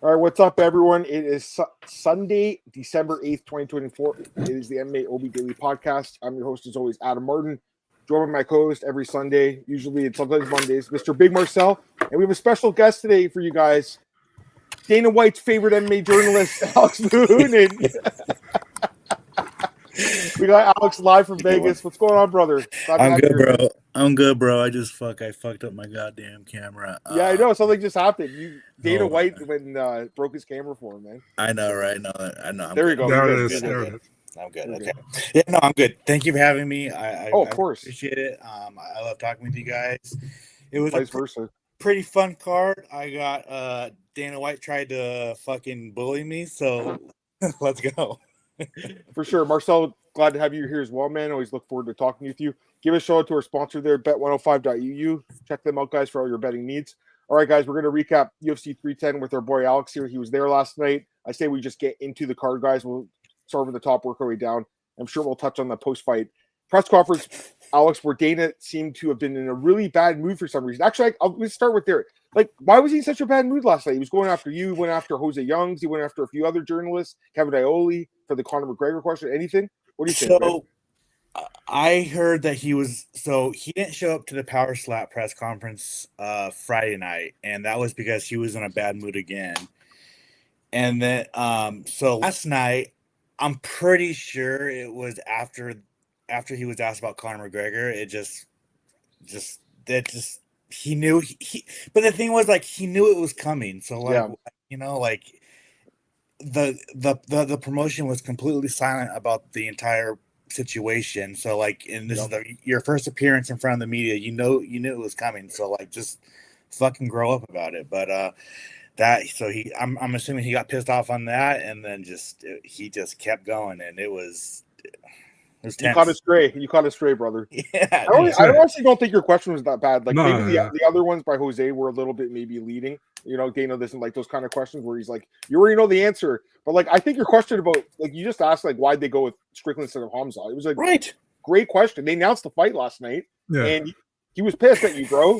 All right, what's up, everyone? It is Sunday, December 8th, 2024. It is the MMAOB Daily Podcast. I'm your host, as always, Adam Martin. Joined by my co-host every Sunday, usually and sometimes Mondays, Mr. Big Marcel. And we have a special guest today for you guys, Dana White's favorite MMA journalist, Alex Boone. And we got Alex live from Vegas. What's going on, brother? I'm good, bro. I'm good, bro. I fucked up my goddamn camera. Yeah, I know. Something just happened. Dana White broke his camera for him, man. I know, right? I know. There we go. There it is. I'm good. Okay. Yeah, no, I'm good. Thank you for having me. Of course. Appreciate it. I love talking with you guys. It was Vice versa. Pretty fun card. I got Dana White tried to fucking bully me, so let's go. For sure. Marcel, glad to have you here as well, man. Always look forward to talking with you. Give a shout out to our sponsor there, bet105.eu. Check them out, guys, for all your betting needs. All right, guys, we're going to recap UFC 310 with our boy Alex here. He was there last night. I say we just get into the card, guys. We'll start with the top, work our way down. I'm sure we'll touch on the post-fight press conference, Alex, where Dana seemed to have been in a really bad mood for some reason. Actually, let's start with there. Like, why was he in such a bad mood last night? He was going after you. He went after Jose Youngs. He went after a few other journalists, Kevin Iole, for the Conor McGregor question. Anything? What do you think? So, I heard that he didn't show up to the Power Slap press conference Friday night, and that was because he was in a bad mood again. And then, so last night, I'm pretty sure it was after he was asked about Conor McGregor. He knew but the thing was, like, he knew it was coming. So, like, you know, like the promotion was completely silent about the entire situation. So, like, and this is your first appearance in front of the media. You knew it was coming. So, like, just fucking grow up about it. But I'm assuming he got pissed off on that, and then he just kept going, and it was tense. You caught a stray, brother. Yeah, I honestly don't think your question was that bad. Like, maybe No. the other ones by Jose were a little bit maybe leading. You know, Dana doesn't like those kind of questions where he's like, you already know the answer. But, like, I think your question about, like, you just asked, like, why'd they go with Strickland instead of Hamza? It was a great question. They announced the fight last night, and he was pissed at you, bro.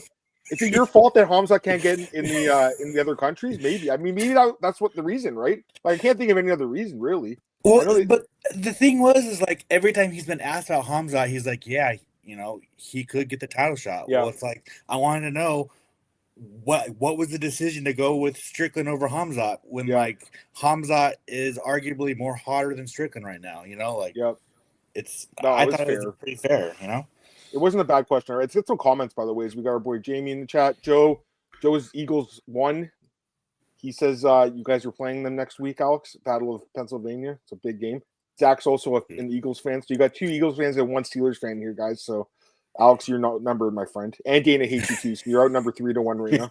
Is it your fault that Hamza can't get in the other countries? Maybe. I mean, maybe that's what the reason, right? Like, I can't think of any other reason, really. Well, but the thing is like, every time he's been asked about Hamza, he's like, yeah, you know, he could get the title shot. Yeah. Well, it's like, I wanted to know what was the decision to go with Strickland over Hamza when like Hamza is arguably more hotter than Strickland right now, you know? Like, I thought it was pretty fair, you know? It wasn't a bad question. All right, let's get some comments, by the way. We got our boy Jamie in the chat. Joe's Eagles won. He says you guys are playing them next week, Alex. Battle of Pennsylvania. It's a big game. Zach's also an Eagles fan. So you got two Eagles fans and one Steelers fan here, guys. So, Alex, you're not numbered, my friend. And Dana hates you too. So you're out number 3-1 right now.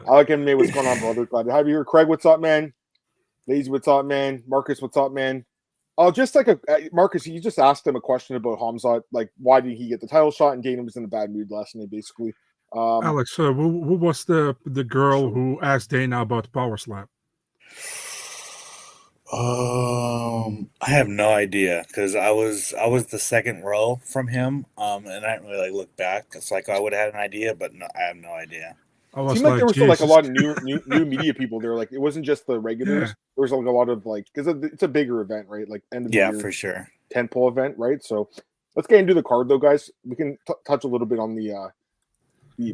I like MMA. What's going on, brother? Glad to have you here. Craig, what's up, man? Lazy, what's up, man? Marcus, what's up, man? Oh, just like Marcus, you just asked him a question about Hamza, like, why did he get the title shot? And Dana was in a bad mood last night, basically. Alex, who was the girl who asked Dana about the Power Slap? I have no idea, because I was the second row from him, and I didn't really look back. It's like I would have had an idea, but no, I have no idea. It seemed like there was still, like, a lot of new media people there. Like, it wasn't just the regulars. Yeah. There was, like, a lot of, like, because it's a bigger event, right? Like, end of the year, for sure, tentpole event, right? So let's get into the card, though, guys. We can touch a little bit on the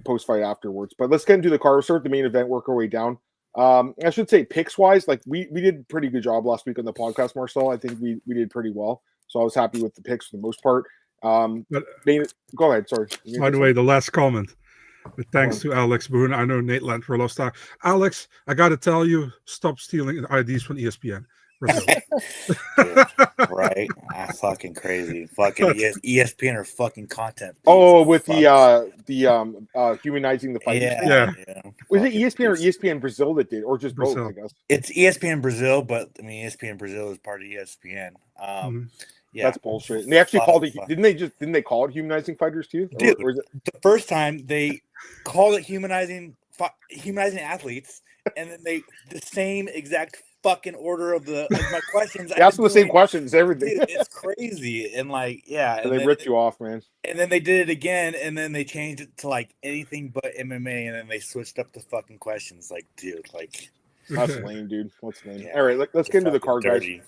post fight afterwards, but let's get into the card. We'll start the main event, work our way down. I should say, picks wise, like, we did a pretty good job last week on the podcast, Marcel. I think we did pretty well, so I was happy with the picks for the most part. But go ahead. Sorry. By the way, the last comment. But thanks to Alex Boone. I know Nate Land for a lost time. Alex, I got to tell you, stop stealing IDs from ESPN. Right? Fucking crazy. Fucking ESPN or fucking content. Oh, with the humanizing the fight. Yeah. Was it ESPN or ESPN Brazil that did, or just Brazil. Both? I guess it's ESPN Brazil, but I mean ESPN Brazil is part of ESPN. Yeah, that's bullshit. And they actually called it. Didn't they call it humanizing fighters too? Dude, or is it... the first time they called it humanizing athletes, and then the same exact fucking order of my questions. They asked the same questions, everything. Dude, it's crazy. And like, yeah. And they ripped you off, man. And then they did it again, and then they changed it to like anything but MMA, and then they switched up the fucking questions. Like, dude, like that's lame, dude. What's lame? Yeah, all right, let's get into the card, dirty. Guys.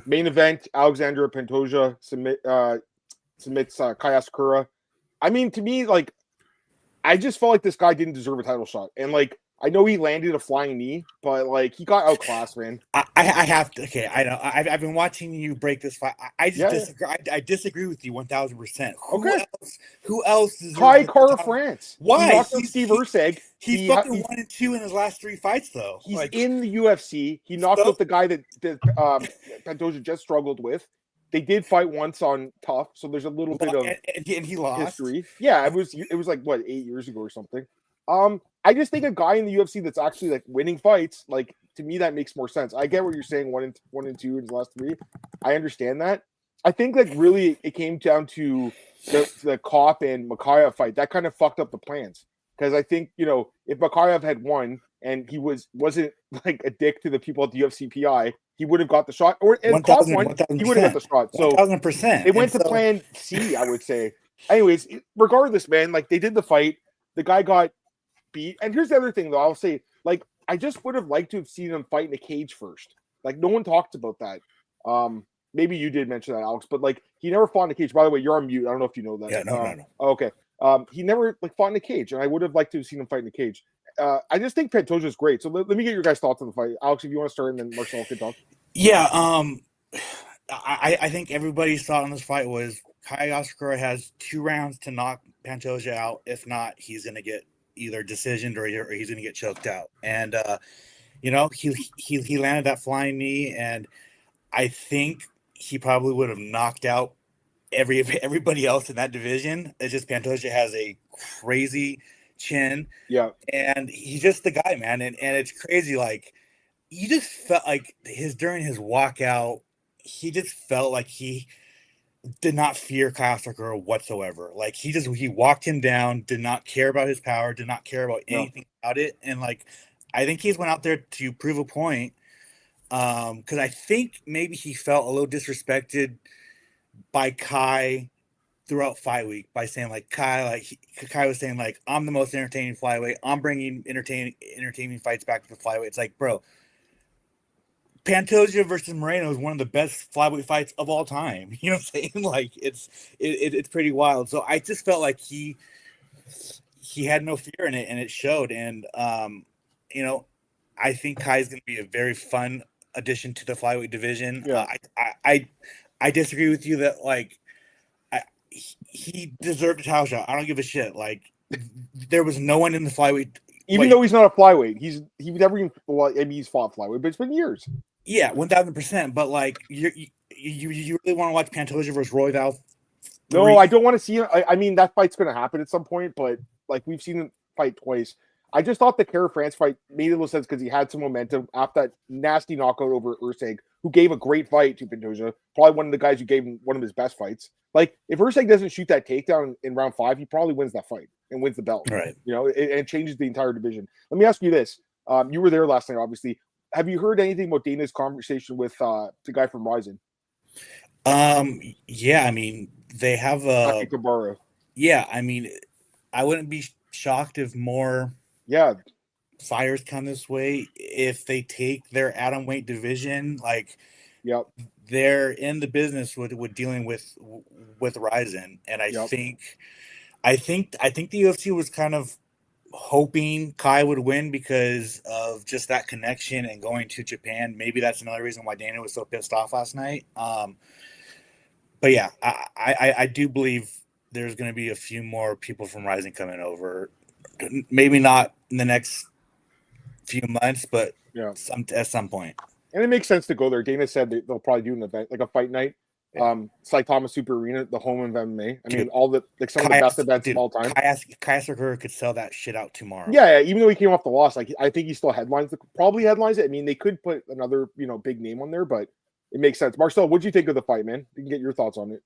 Main event: Alexandre Pantoja submits Kai Asakura. I mean, to me, like, I just felt like this guy didn't deserve a title shot, and like, I know he landed a flying knee, but like, he got outclassed, man. I have to. Okay, I know. I've been watching you break this fight. I just disagree. I disagree with you 1,000%. Okay. Who else deserves Kai France? Why? He's Steve Urseg. He's fucking 1-2 in his last 3 fights, though. He's like, in the UFC. He knocked out the guy that Pantoja just struggled with. They did fight once on Tough, so there's a little bit of and he lost. History. Yeah, it was like what, 8 years ago or something. I just think a guy in the UFC that's actually like winning fights, like, to me, that makes more sense. I get what you're saying, 1 and 2 in his last 3. I understand that. I think like really it came down to the Kopp and Makayev fight. That kind of fucked up the plans. Because I think, you know, if Makayev had won and he wasn't like a dick to the people at the UFC PI, he would have got the shot. Or and Kopp won, he would have got the shot. So 1,000%. They went to plan C, I would say. Anyways, regardless, man, like, they did the fight. The guy got beat. And here's the other thing, though. I'll say, like, I just would have liked to have seen him fight in a cage first. Like, no one talked about that. Maybe you did mention that, Alex, but like, he never fought in a cage. By the way, you're on mute. I don't know if you know that. Yeah, no. Okay. He never like fought in a cage, and I would have liked to have seen him fight in a cage. I just think Pantoja is great. So let me get your guys' thoughts on the fight. Alex, if you want to start, and then Marcel can talk. Yeah. I think everybody's thought on this fight was Kai Asakura has 2 rounds to knock Pantoja out. If not, he's going to get either decisioned or he's going to get choked out. And you know, he landed that flying knee, and I think he probably would have knocked out everybody else in that division. It's just Pantoja has a crazy chin. Yeah. And he's just the guy, man. And it's crazy. Like, you just felt like during his walkout, he just felt like he did not fear Kai Asakura whatsoever. Like, he walked him down, did not care about his power, did not care about anything about it. And like, I think he's went out there to prove a point. Because I think maybe he felt a little disrespected by Kai throughout fight week by saying like Kai was saying like, I'm the most entertaining flyweight. I'm bringing entertaining fights back to the flyweight. It's like, bro, Pantoja versus Moreno is one of the best flyweight fights of all time. You know what I'm saying? Like, it's pretty wild. So I just felt like he had no fear in it, and it showed. And you know, I think Kai is going to be a very fun addition to the flyweight division. Yeah. I disagree with you that like he deserved a title shot. I don't give a shit. Like, there was no one in the flyweight, even though he's not a flyweight. He never even, well, I mean, he's fought flyweight, but it's been years. Yeah, 1,000%. But like, you really want to watch Pantoja versus Royval? No, I don't want to see him. I mean, that fight's going to happen at some point, but like, we've seen him fight twice. I just thought the Kai France fight made a little sense because he had some momentum after that nasty knockout over Urseg, who gave a great fight to Pantoja. Probably one of the guys who gave him one of his best fights. Like, if Urseg doesn't shoot that takedown in round 5, he probably wins that fight and wins the belt. Right. You know, it changes the entire division. Let me ask you this. You were there last night, obviously. Have you heard anything about Dana's conversation with the guy from Ryzen? Yeah, I mean, they have yeah, I mean, I wouldn't be shocked if more fires come this way if they take their atomweight division. Like, they're in the business with dealing with Ryzen, and I think the UFC was kind of hoping Kai would win because of just that connection and going to Japan. Maybe that's another reason why Dana was so pissed off last night. But yeah, I do believe there's going to be a few more people from Ryzen coming over. Maybe not in the next few months, but at some point. And it makes sense to go there. Dana said they'll probably do an event, like a fight night. It's like Thomas Super Arena, the home of MMA. I mean, some of the best events of all time. Kai Asakura could sell that shit out tomorrow. Yeah, even though he came off the loss, like, I think he still probably headlines it. I mean, they could put another, big name on there, but it makes sense. Marcel, what'd you think of the fight, man? You can get your thoughts on it.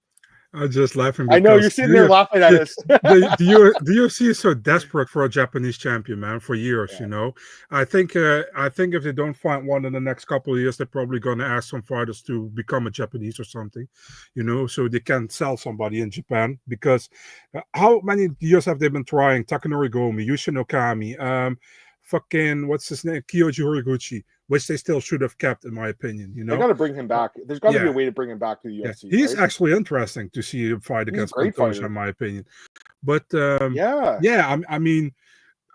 I'm just laughing. I know you're sitting there laughing at us. The UFC is so desperate for a Japanese champion, man, for years. Yeah. You know, I think if they don't find one in the next couple of years, they're probably going to ask some fighters to become a Japanese or something. You know, so they can sell somebody in Japan. Because how many years have they been trying? Takanori Gomi, Yushin Okami, fucking what's his name, Kyoji Horiguchi, which they still should have kept, in my opinion. You know, they got to bring him back. There's got to be a way to bring him back to the UFC. He's right? actually interesting to see him fight against Pantoja, in my opinion. But I mean,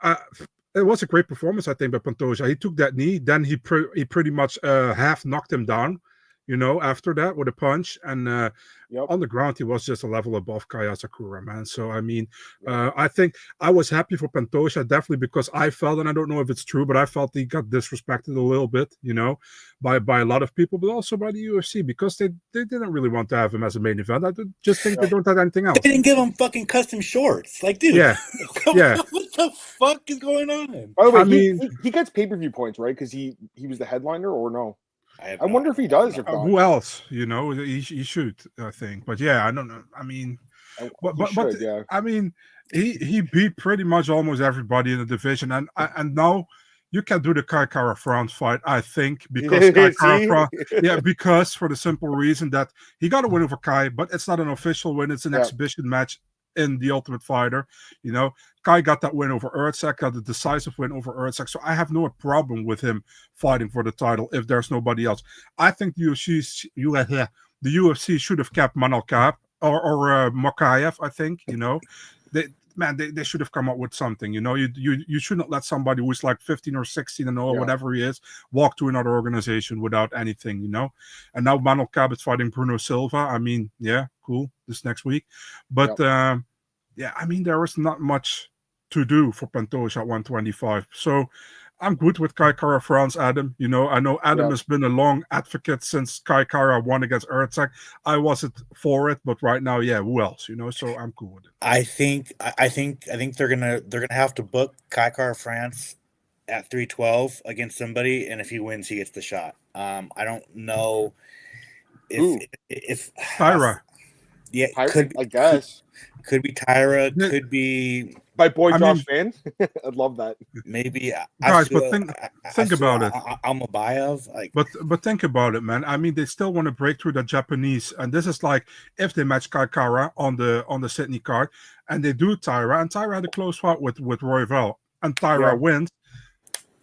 it was a great performance, I think, by Pantoja. He took that knee, then he pretty much half knocked him down. You know, after that with a punch, and on the ground he was just a level above Kai Asakura, man. So I mean, I think I was happy for Pantoja, definitely, because I felt, and I don't know if it's true, but I felt he got disrespected a little bit, you know, by a lot of people, but also by the UFC, because they didn't really want to have him as a main event. I just think they don't have anything else. They didn't give him fucking custom shorts, like, dude. Yeah. What the fuck is going on? By the way, he gets pay-per-view points, right? Because he was the headliner, or no? I wonder if he does. Who else? You know, he should, I think. But yeah, I don't know. I mean, I mean, he beat pretty much almost everybody in the division, and now you can do the Kai Kara France fight, I think, because Kai Kara France, because for the simple reason that he got a win over Kai, but it's not an official win; it's an exhibition match in the Ultimate Fighter. You know, Kai got that win over Ertzak, got the decisive win over Ertzak, so I have no problem with him fighting for the title if there's nobody else. I think the UFC should have kept Manalkab or Mokaev. I think, you know, they should have come up with something. You know, you shouldn't let somebody who's like 15 or 16 and or whatever he is walk to another organization without anything, you know. And now Manalkab is fighting Bruno Silva. I mean, yeah, cool, this next week. But I mean, there is not much to do for Pantoja at 125. So I'm good with Kai Kara France, Adam. You know, I know Adam has been a long advocate since Kai Kara won against Ertzak. I wasn't for it, but right now, who else? You know, so I'm cool with it. I think they're gonna have to book Kai Kara France at 312 against somebody, and if he wins, he gets the shot. I don't know if Tyra. Yeah, I guess. Could be Tyra, could be my boy Josh Van. I'd love that. Maybe guys, but think about it. Almabayev, like, but think about it, man. I mean, they still want to break through the Japanese, and this is like if they match Kai Kara on the Sydney card, and they do Tyra, and Tyra had a close fight with Royval, and Tyra wins.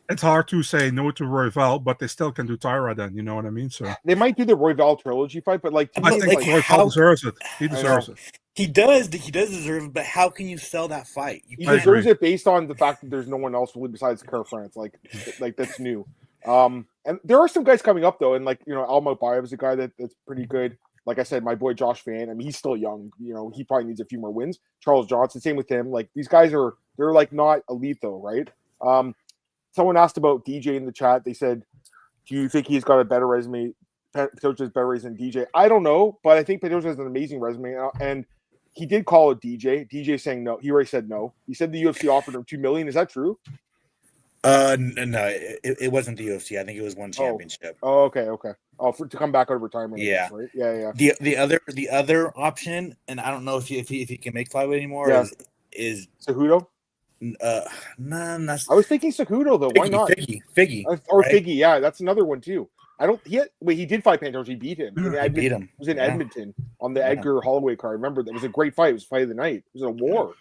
It's hard to say no to Royval, but they still can do Tyra then, you know what I mean? So they might do the Royval trilogy fight, but like I think Royval deserves it. He deserves it. He does deserve it, but how can you sell that fight? He deserves it based on the fact that there's no one else really besides Kerr France, like that's new. And there are some guys coming up though, and like, you know, Almabayev is a guy that's pretty good. Like I said, my boy Josh Van, I mean, he's still young. You know, he probably needs a few more wins. Charles Johnson, same with him. Like, these guys they're like not elite though, right? Someone asked about DJ in the chat. They said, do you think he's got a better resume? Pantoja's better resume than DJ? I don't know, but I think Pantoja has an amazing resume. And he did call it DJ. DJ saying no. He already said no. He said the UFC offered him $2 million. Is that true? No, it wasn't the UFC. I think it was one championship. Oh, okay. Oh, to come back out of retirement. Yeah, guess, right? Yeah. The other option, and I don't know if he can make flyweight anymore. Is Cejudo? I was thinking Cejudo though. Why not? Figgy, or right? Figgy. Yeah, that's another one too. He did fight Pantoja. He beat him. He beat him. It was in Edmonton on the Edgar Holloway card. Remember, that was a great fight. It was fight of the night. It was a war.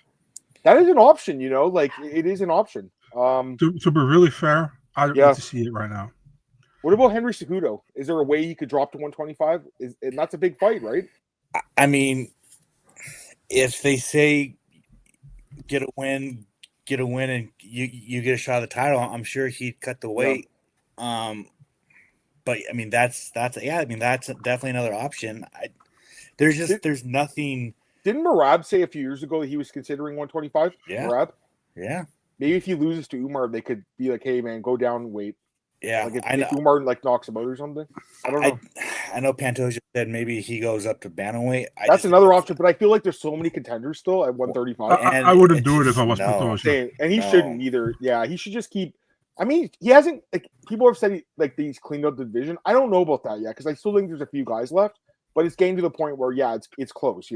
That is an option, you know. Like, it is an option. To be really fair, I don't need to see it right now. What about Henry Cejudo? Is there a way he could drop to 125? And that's a big fight, right? I mean, if they say get a win, and you get a shot at the title, I'm sure he'd cut the weight. Yeah. But I mean, that's definitely another option. There's nothing. Didn't Merab say a few years ago that he was considering 125? Yeah. Merab? Yeah. Maybe if he loses to Umar, they could be like, "Hey, man, go down weight." Yeah, like if Umar like knocks him out or something. I don't know. I know Pantoja said maybe he goes up to bantamweight. That's another option, but I feel like there's so many contenders still at 135. I wouldn't do it if I was Pantoja. And he shouldn't either. Yeah, he should just keep. I mean, he hasn't. Like, people have said he's cleaned up the division. I don't know about that yet because I still think there's a few guys left. but it's getting to the point where it's close.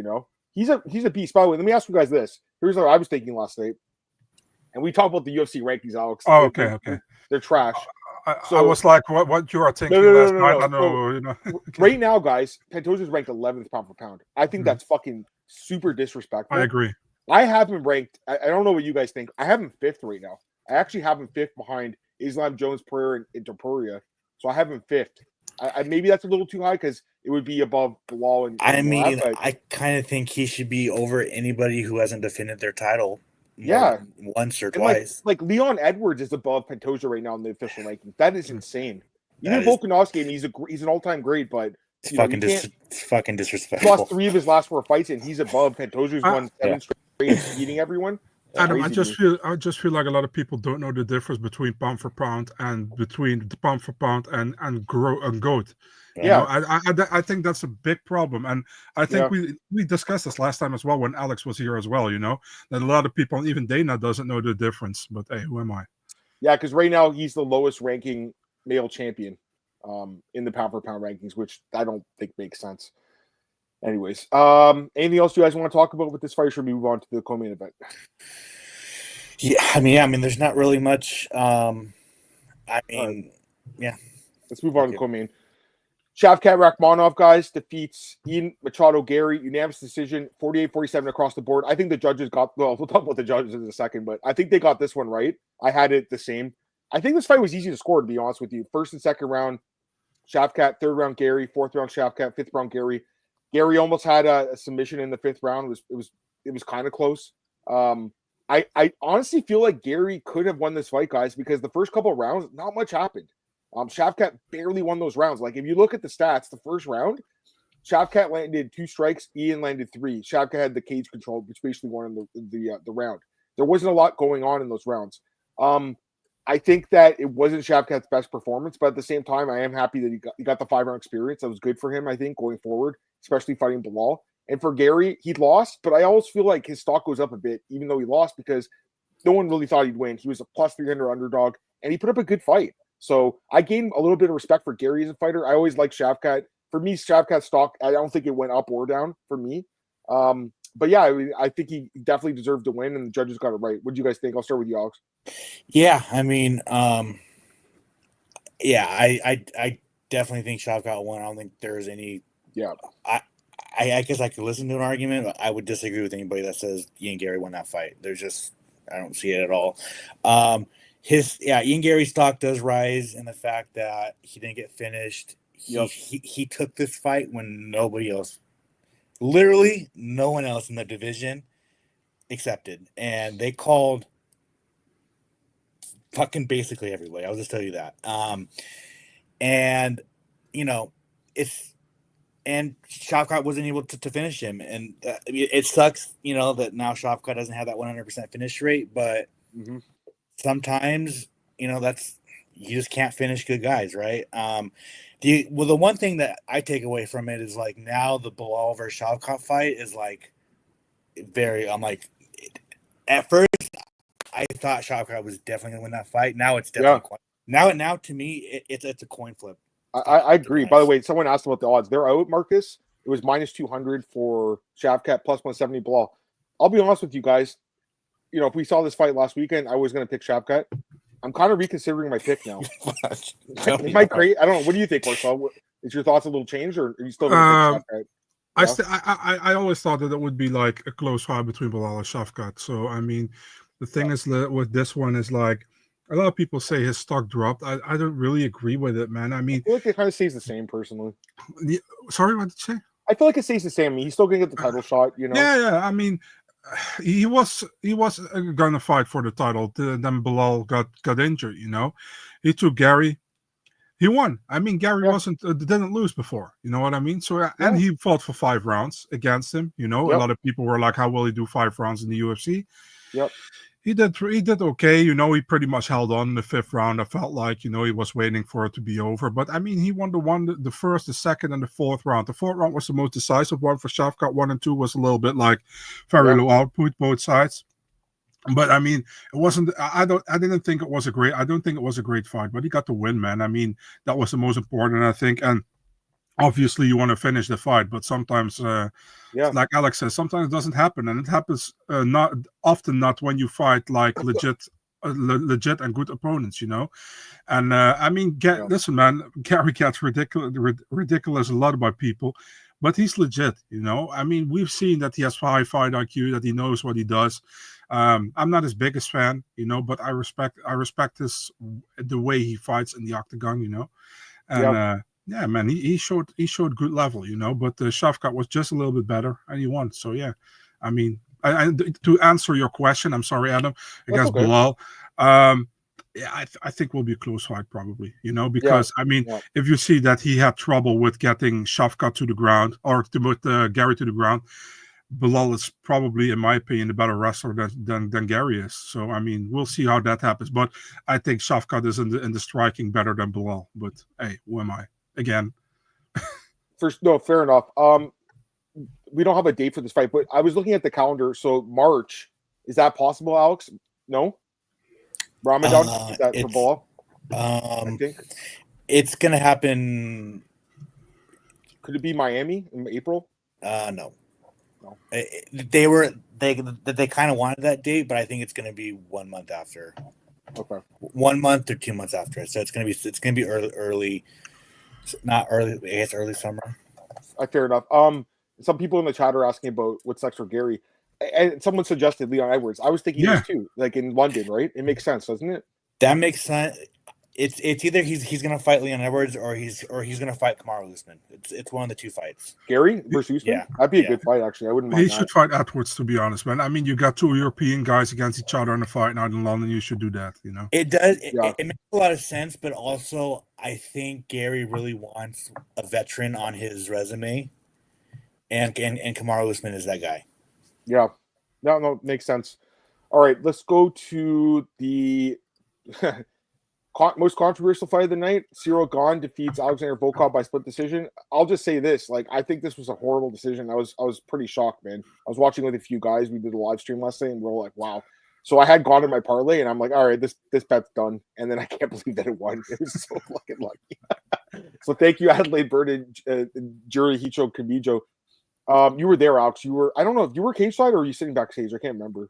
He's a beast. By the way, let me ask you guys this. Here's what I was thinking last night, and we talked about the UFC rankings, Alex. Oh, okay. They're trash. I was like, what you are thinking last night? I know, Right now, guys, Pantoja's ranked 11th pound for pound. I think that's fucking super disrespectful. I agree. I have him ranked. I don't know what you guys think. I have him 5th right now. I actually have him 5th behind Islam, Jones, Pereira, and Topuria. So I have him 5th. I maybe that's a little too high because it would be above Bilal and I kind of think he should be over anybody who hasn't defended their title. Once or twice. Like Leon Edwards is above Pantoja right now in the official ranking. That is insane. Even Volkanovski, he's an all-time great, but it's fucking disrespectful. Lost 3 of his last 4 fights, and he's above Pantoja's won 7 straight, beating everyone. Adam, I just feel like a lot of people don't know the difference between pound for pound and between the pound for pound and GOAT. I think that's a big problem, and I think we discussed this last time as well when Alex was here as well. That a lot of people, even Dana, doesn't know the difference. But hey, who am I? Yeah, because right now he's the lowest ranking male champion in the pound for pound rankings, which I don't think makes sense. Anyways, anything else you guys want to talk about with this fight? Or should we move on to the co-main event? Yeah, I mean, there's not really much. Let's move on to the co-main. Shavkat Rakhmonov, guys, defeats Ian Machado Garry, unanimous decision, 48-47 across the board. I think the judges we'll talk about the judges in a second, but I think they got this one right. I had it the same. I think this fight was easy to score, to be honest with you. First and second round, Shavkat, third round Garry, fourth round Shavkat, fifth round Garry. Garry almost had a submission in the 5th round. It was kind of close. I honestly feel like Garry could have won this fight, guys, because the first couple of rounds, not much happened. Shavkat barely won those rounds. Like, if you look at the stats, the first round, Shavkat landed 2 strikes, Ian landed 3. Shavkat had the cage control, which basically won the round. There wasn't a lot going on in those rounds. I think that it wasn't Shavkat's best performance, but at the same time, I am happy that he got the 5-round experience. That was good for him, I think, going forward, especially fighting Bilal. And for Garry, he lost, but I always feel like his stock goes up a bit, even though he lost, because no one really thought he'd win. He was a plus 300 underdog, and he put up a good fight. So I gained a little bit of respect for Garry as a fighter. I always liked Shavkat. For me, Shavkat's stock, I don't think it went up or down for me. But yeah, I think he definitely deserved to win, and the judges got it right. What do you guys think? I'll start with you, Alex. Yeah, I mean, I definitely think Shavkat won. I don't think there's any. Yeah. I guess I could listen to an argument, but I would disagree with anybody that says Ian Garry won that fight. I don't see it at all. Ian Garry's stock does rise in the fact that he didn't get finished. He took this fight when nobody else, literally no one else in the division accepted. And they called fucking basically everybody. I'll just tell you that. And Shavkat wasn't able to finish him. And it sucks, that now Shavkat doesn't have that 100% finish rate, but sometimes, that's, you just can't finish good guys, right? The one thing that I take away from it is, like, now the Bilal versus Shavkat fight is, like, at first I thought Shavkat was definitely going to win that fight. Now it's definitely now to me it's a coin flip. I agree. By the way, someone asked about the odds. They're out, Marcus. It was -200 for Shavkat, +170 Bilal. I'll be honest with you guys. If we saw this fight last weekend, I was going to pick Shavkat. I'm kind of reconsidering my pick now. Am I crazy? I don't know. What do you think, Marcel? Is your thoughts a little changed, or are you still going to pick Shavkat? I always thought that it would be like a close fight between Bilal and Shavkat. So, I mean, the thing is with this one is, like, a lot of people say his stock dropped. I don't really agree with it, man. I mean, I feel like it kind of stays the same, personally. Sorry, what did you say? I feel like it stays the same. I mean, he's still going to get the title shot, Yeah. I mean, he was going to fight for the title. Then Bilal got injured. He took Garry. He won. I mean, Garry didn't lose before. You know what I mean? So and he fought for 5 rounds against him. A lot of people were like, "How will he do 5 rounds in the UFC?" Yep. He did okay. He pretty much held on in the 5th round. I felt like, he was waiting for it to be over. But, I mean, he won the first, the second, and the 4th round. The 4th round was the most decisive one for Shavkat. 1 and 2 was a little bit like very low output, both sides. But, I mean, it wasn't. I didn't think it was a great. I don't think it was a great fight. But he got the win, man. I mean, that was the most important, I think. And obviously you want to finish the fight, but sometimes, like Alex says, sometimes it doesn't happen, and it happens not often, not when you fight like legit and good opponents, And I mean, listen, man, Garry gets ridiculous a lot by people, but he's legit, I mean, we've seen that he has high fight IQ, that he knows what he does. I'm not his biggest fan, but I respect the way he fights in the octagon, and yeah, man, he showed good level, but Shavkat was just a little bit better, and he won. So yeah, I mean, to answer your question, I'm sorry, Adam, against Bilal. Yeah, I think will be a close fight probably, because I mean, if you see that he had trouble with getting Shavkat to the ground or with Garry to the ground, Bilal is probably, in my opinion, a better wrestler than Garry is. So I mean, we'll see how that happens. But I think Shavkat is in the striking better than Bilal. But hey, who am I? Again. No, fair enough. We don't have a date for this fight, but I was looking at the calendar. So March, is that possible, Alex? No. Ramadan, is that for Bilal? I think it's gonna happen. Could it be Miami in April? No. They kind of wanted that date, but I think it's going to be 1 month after. Okay. 1 month or 2 months after. So it's going to be early, not early. I guess early summer. Fair enough. Some people in the chat are asking about what's next for Garry, and someone suggested Leon Edwards. I was thinking this too, like in London, right? It makes sense, doesn't it? That makes sense. It's either he's gonna fight Leon Edwards or he's gonna fight Kamaru Usman. It's one of the two fights. Garry versus Usman? Yeah, that'd be a good fight. Actually, I wouldn't mind. He should fight Edwards, to be honest, man. I mean, you got two European guys against each other in a fight now in London. You should do that. It does. It makes a lot of sense, but also I think Garry really wants a veteran on his resume, and Kamaru Usman is that guy. Yeah, no, makes sense. All right, let's go to the. Most controversial fight of the night: Cyril Gane defeats Alexander Volkov by split decision. I'll just say this: I think this was a horrible decision. I was pretty shocked, man. I was watching with a few guys. We did a live stream last night, and we're all like, "Wow!" So I had Gane in my parlay, and I'm like, "All right, this bet's done." And then I can't believe that it won. It was so fucking lucky. So thank you, Adelaide Bird and Jury Hicho Kamijo. You were there, Alex. I don't know if you were cage side or were you sitting backstage. I can't remember.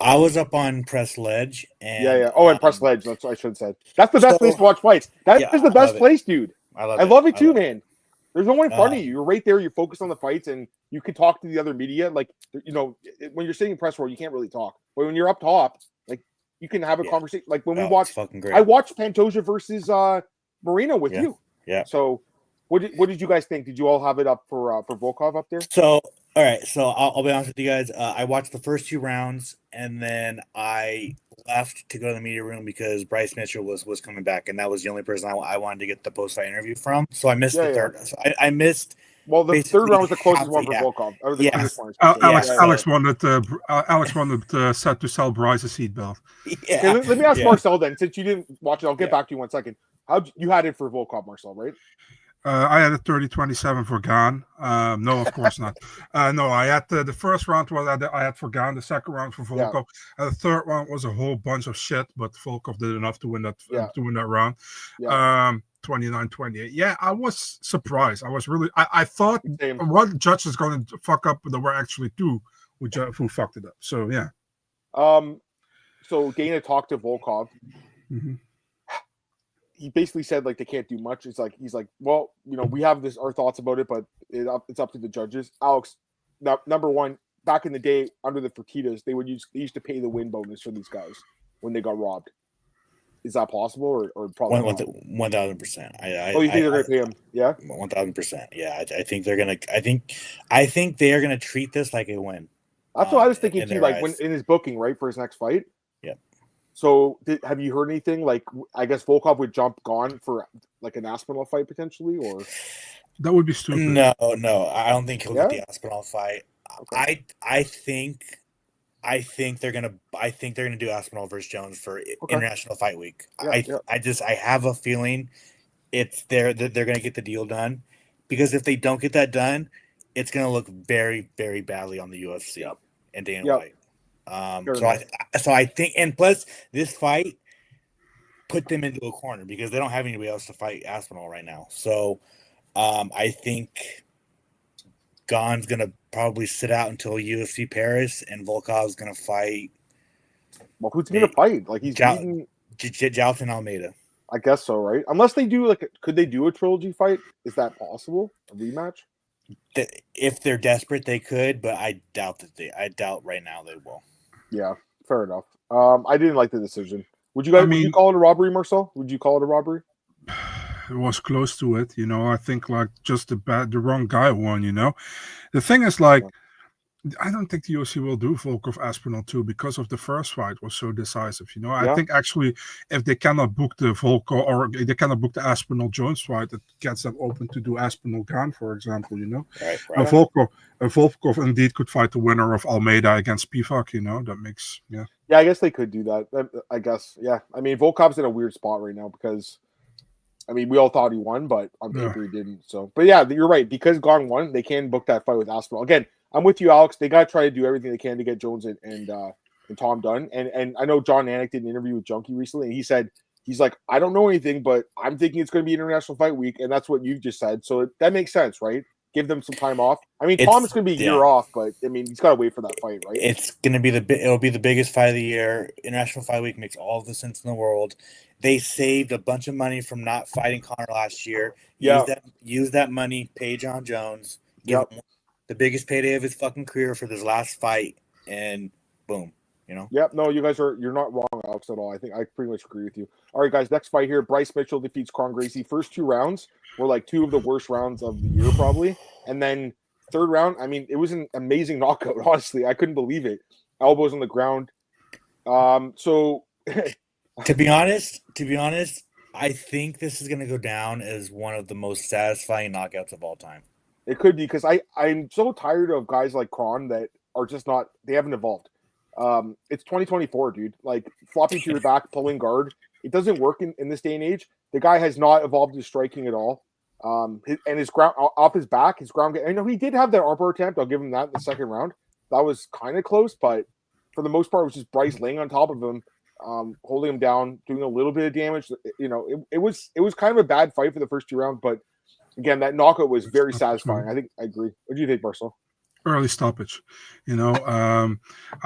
I was up on press ledge. And, yeah. Oh, and press ledge. That's what I should have said. That's the best place to watch fights. That is the best place, dude. I love it too, man. There's no one in front of you. You're right there. You're focused on the fights, and you can talk to the other media. When you're sitting in press row, you can't really talk. But when you're up top, you can have a conversation. Like when we watched, I watched Pantoja versus Marino with you. Yeah. So, what did you guys think? Did you all have it up for Volkov up there? So. All right, so I'll be honest with you guys. I watched the first 2 rounds, and then I left to go to the media room because Bryce Mitchell was coming back, and that was the only person I wanted to get the post-fight interview from. So I missed the third. So I missed. Well, the third round was the closest one for Volkov. Alex wanted set to sell Bryce a seatbelt. Yeah. Okay, let me ask Marcel then, since you didn't watch it. I'll get back to you 1 second. You had it for Volkov, Marcel, right? I had a 30-27 for Gane. No, of course not. No, I had the first round I had for Gane. The second round for Volkov. The third round was a whole bunch of shit, but Volkov did enough to win that round. 29-28. Yeah, I was surprised. I was really. I thought one judge is going to fuck up, but there were actually 2 who fucked it up. So yeah. So Dana talked to Volkov. Mm-hmm. He basically said they can't do much. He's like, well, we have our thoughts about it, but it's up to the judges. Alex, number one, back in the day under the Fertitas, they used to pay the win bonus for these guys when they got robbed. Is that possible or probably 1,000%? You think they're gonna pay him? Yeah, 1,000%. Yeah, I think they're gonna. I think they are gonna treat this like a win. That's what I was thinking too. When in his booking, right, for his next fight. Yeah. So, have you heard anything? I guess Volkov would jump Gane for an Aspinall fight potentially, or that would be stupid. No, I don't think he'll get the Aspinall fight. Okay. I think they're gonna do Aspinall versus Jones for International Fight Week. I have a feeling they're gonna get the deal done, because if they don't get that done, it's gonna look very, very badly on the UFC and Dana White. So I think, and plus this fight put them into a corner because they don't have anybody else to fight Aspinall right now. So I think Gon's gonna probably sit out until UFC Paris, and Volkov's gonna fight. Well, who's he gonna fight? Like he's beaten Jalton Almeida. I guess so, right? Unless they do could they do a trilogy fight? Is that possible? A rematch? If they're desperate, they could, but I doubt right now they will. Yeah, fair enough. I didn't like the decision. Would you guys? Would you call it a robbery, Marcel? Would you call it a robbery? It was close to it, I think like just the wrong guy won. The thing is like. Yeah. I don't think the UFC will do Volkov Aspinall 2 because of the first fight was so decisive. I think actually if they cannot book the Volkov or they cannot book the Aspinall Jones fight, it gets them open to do Aspinall Gan, for example. Right. Volkov indeed could fight the winner of Almeida against Spivak. That makes Yeah, I guess they could do that. I guess I mean Volkov's in a weird spot right now because. I mean, we all thought he won, but on paper he didn't. So, but yeah, you're right. Because Gon won, they can book that fight with Aspinall. Again, I'm with you, Alex. They got to try to do everything they can to get Jones and Tom done. And I know John Anik did an interview with Junkie recently, and he said he's like, I don't know anything, but I'm thinking it's going to be International Fight Week, and that's what you just said. So that makes sense, right? Give them some time off. I mean, Tom is going to be a year off, but I mean, he's got to wait for that fight, right? It's going to be it'll be the biggest fight of the year. International Fight Week makes all the sense in the world. They saved a bunch of money from not fighting Conor last year. Use that money, pay John Jones. Give him the biggest payday of his fucking career for this last fight, and boom, Yep. No, you're not wrong, Alex, at all. I think I pretty much agree with you. All right, guys. Next fight here: Bryce Mitchell defeats Kron Gracie. First 2 rounds were like 2 of the worst rounds of the year, probably, and then third round. I mean, it was an amazing knockout. Honestly, I couldn't believe it. Elbows on the ground. So. To be honest, I think this is going to go down as one of the most satisfying knockouts of all time. It could be because I'm so tired of guys like Kron that are just not. They haven't evolved. It's 2024, dude. Like flopping to your back, pulling guard. It doesn't work in this day and age. The guy has not evolved his striking at all. His ground off his back, his ground. I know he did have that armbar attempt. I'll give him that in the second round. That was kind of close, but for the most part, it was just Bryce laying on top of him. Holding him down, doing a little bit of damage. It was kind of a bad fight for the first 2 rounds, but again, that knockout was very satisfying. I think I agree. What do you think, Marcel? Early stoppage. I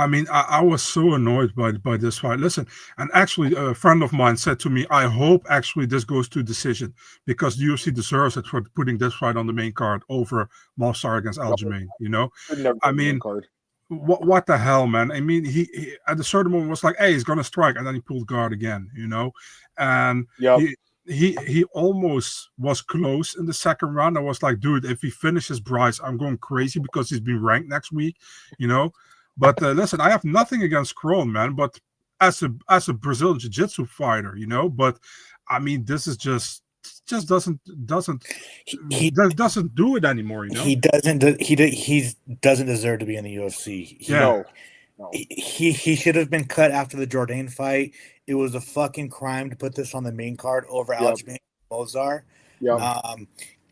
mean, I was so annoyed by this fight. Listen, and actually, a friend of mine said to me, "I hope actually this goes to decision because the UFC deserves it for putting this fight on the main card over Malsar against Aljamain." I mean. What the hell, man? I mean, he at a certain moment was like, "Hey, he's gonna strike," and then he pulled guard again, and he almost was close in the second round. I was like, dude, if he finishes Bryce, I'm going crazy because he's been ranked next week, But listen, I have nothing against Kron, man. But as a Brazilian Jiu-Jitsu fighter, But I mean, this is just doesn't do it anymore. He doesn't deserve to be in the UFC. He should have been cut after the Jourdain fight. It was a fucking crime to put this on the main card over Aljamain Mozar.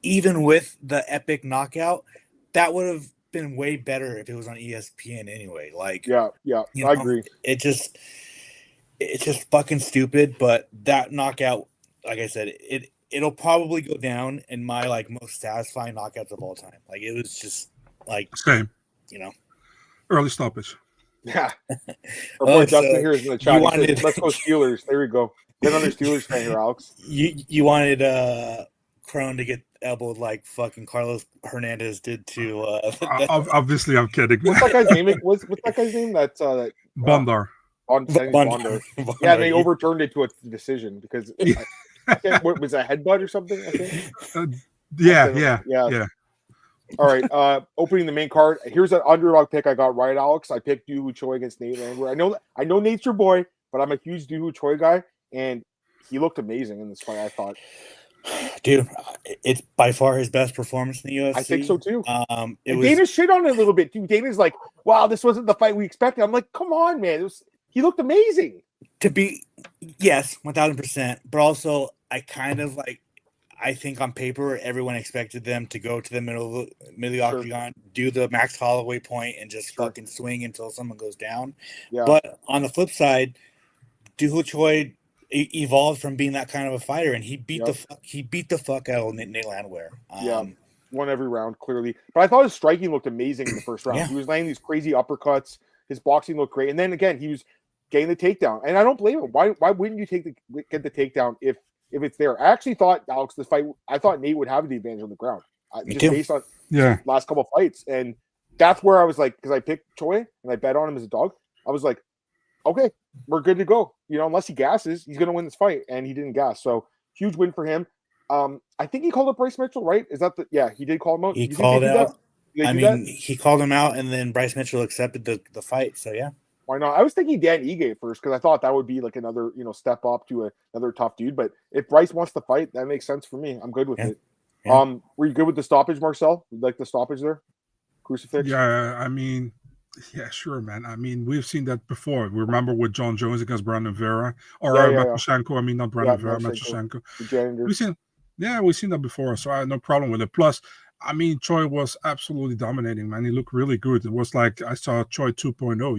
Even with the epic knockout, that would have been way better if it was on ESPN anyway. Like, I agree. It's just fucking stupid. But that knockout, like I said, it'll probably go down in my most satisfying knockouts of all time. Like it was just same, early stoppage. Yeah. Our boy Justin here is in the chat. Let's go Steelers. There we go. Get another Steelers fan here, Alex. You wanted Kron to get elbowed like fucking Carlos Hernandez did to. Obviously, I'm kidding. What's that guy's name? What's that guy's name? That's Bondar. Bondar. Yeah, they overturned it to a decision because. What was a headbutt or something? I think. Yeah. All right. Opening the main card. Here's an underdog pick I got right, Alex. I picked Doo Ho Choi against Nate Landwehr. I know Nate's your boy, but I'm a huge Doo Ho Choi guy, and he looked amazing in this fight. I thought. Dude, it's by far his best performance in the UFC. I think so too. Dana shit on it a little bit too. Dana's like, "Wow, this wasn't the fight we expected." I'm like, "Come on, man! He looked amazing." Yes, 1000%. But also, I think on paper, everyone expected them to go to the middle of the octagon, do the Max Holloway point, and just fucking swing until someone goes down. Yeah. But on the flip side, Doo Ho Choi evolved from being that kind of a fighter, and he beat the fuck out of Nate Landwehr. Won every round clearly. But I thought his striking looked amazing in the first round. He was landing these crazy uppercuts. His boxing looked great, and then again he was getting the takedown. And I don't blame him. Why wouldn't you get the takedown if it's there? I actually thought, Alex, this fight, I thought Nate would have the advantage on the ground, based on last couple of fights. And that's where I was like, because I picked Choi and I bet on him as a dog. I was like, okay, we're good to go. Unless he gasses, he's going to win this fight, and he didn't gas. So huge win for him. I think he called up Bryce Mitchell, right? Is that he did call him out. He called out. He called him out, and then Bryce Mitchell accepted the fight. So yeah. Why not? I was thinking Dan Ige first because I thought that would be like another, step up to another tough dude. But if Bryce wants to fight, that makes sense for me. I'm good with it. Yeah. Were you good with the stoppage, Marcel? You like the stoppage there? Crucifix? Yeah, I mean, yeah, sure, man. I mean, we've seen that before. We remember with John Jones against Brandon Vera or Matushenko. I mean, not Brandon Vera, Matushenko. We've seen that before, so I had no problem with it. Plus, I mean, Choi was absolutely dominating, man. He looked really good. It was like I saw Choi 2.0,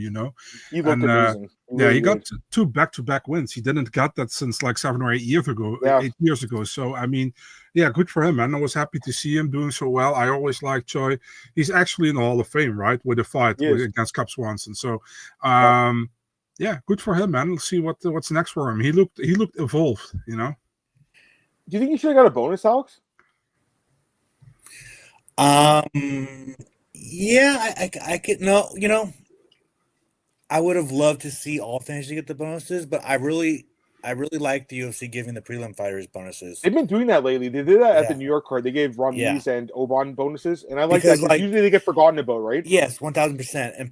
He looked amazing. He got 2 back-to-back wins. He didn't get that since like 7 or 8 years ago. 8 years ago. So, I mean, good for him, man. I was happy to see him doing so well. I always liked Choi. He's actually in the Hall of Fame, right, with a fight against Cap Swanson. So, good for him, man. Let's see what's next for him. He looked evolved, Do you think he should have got a bonus, Alex? I could I would have loved to see all finishes get the bonuses, but I really like the UFC giving the prelim fighters bonuses. They've been doing that lately. They did that at the New York card. They gave Ramiz and Oban bonuses, and I like that because usually they get forgotten about, right? Yes, 1,000%. And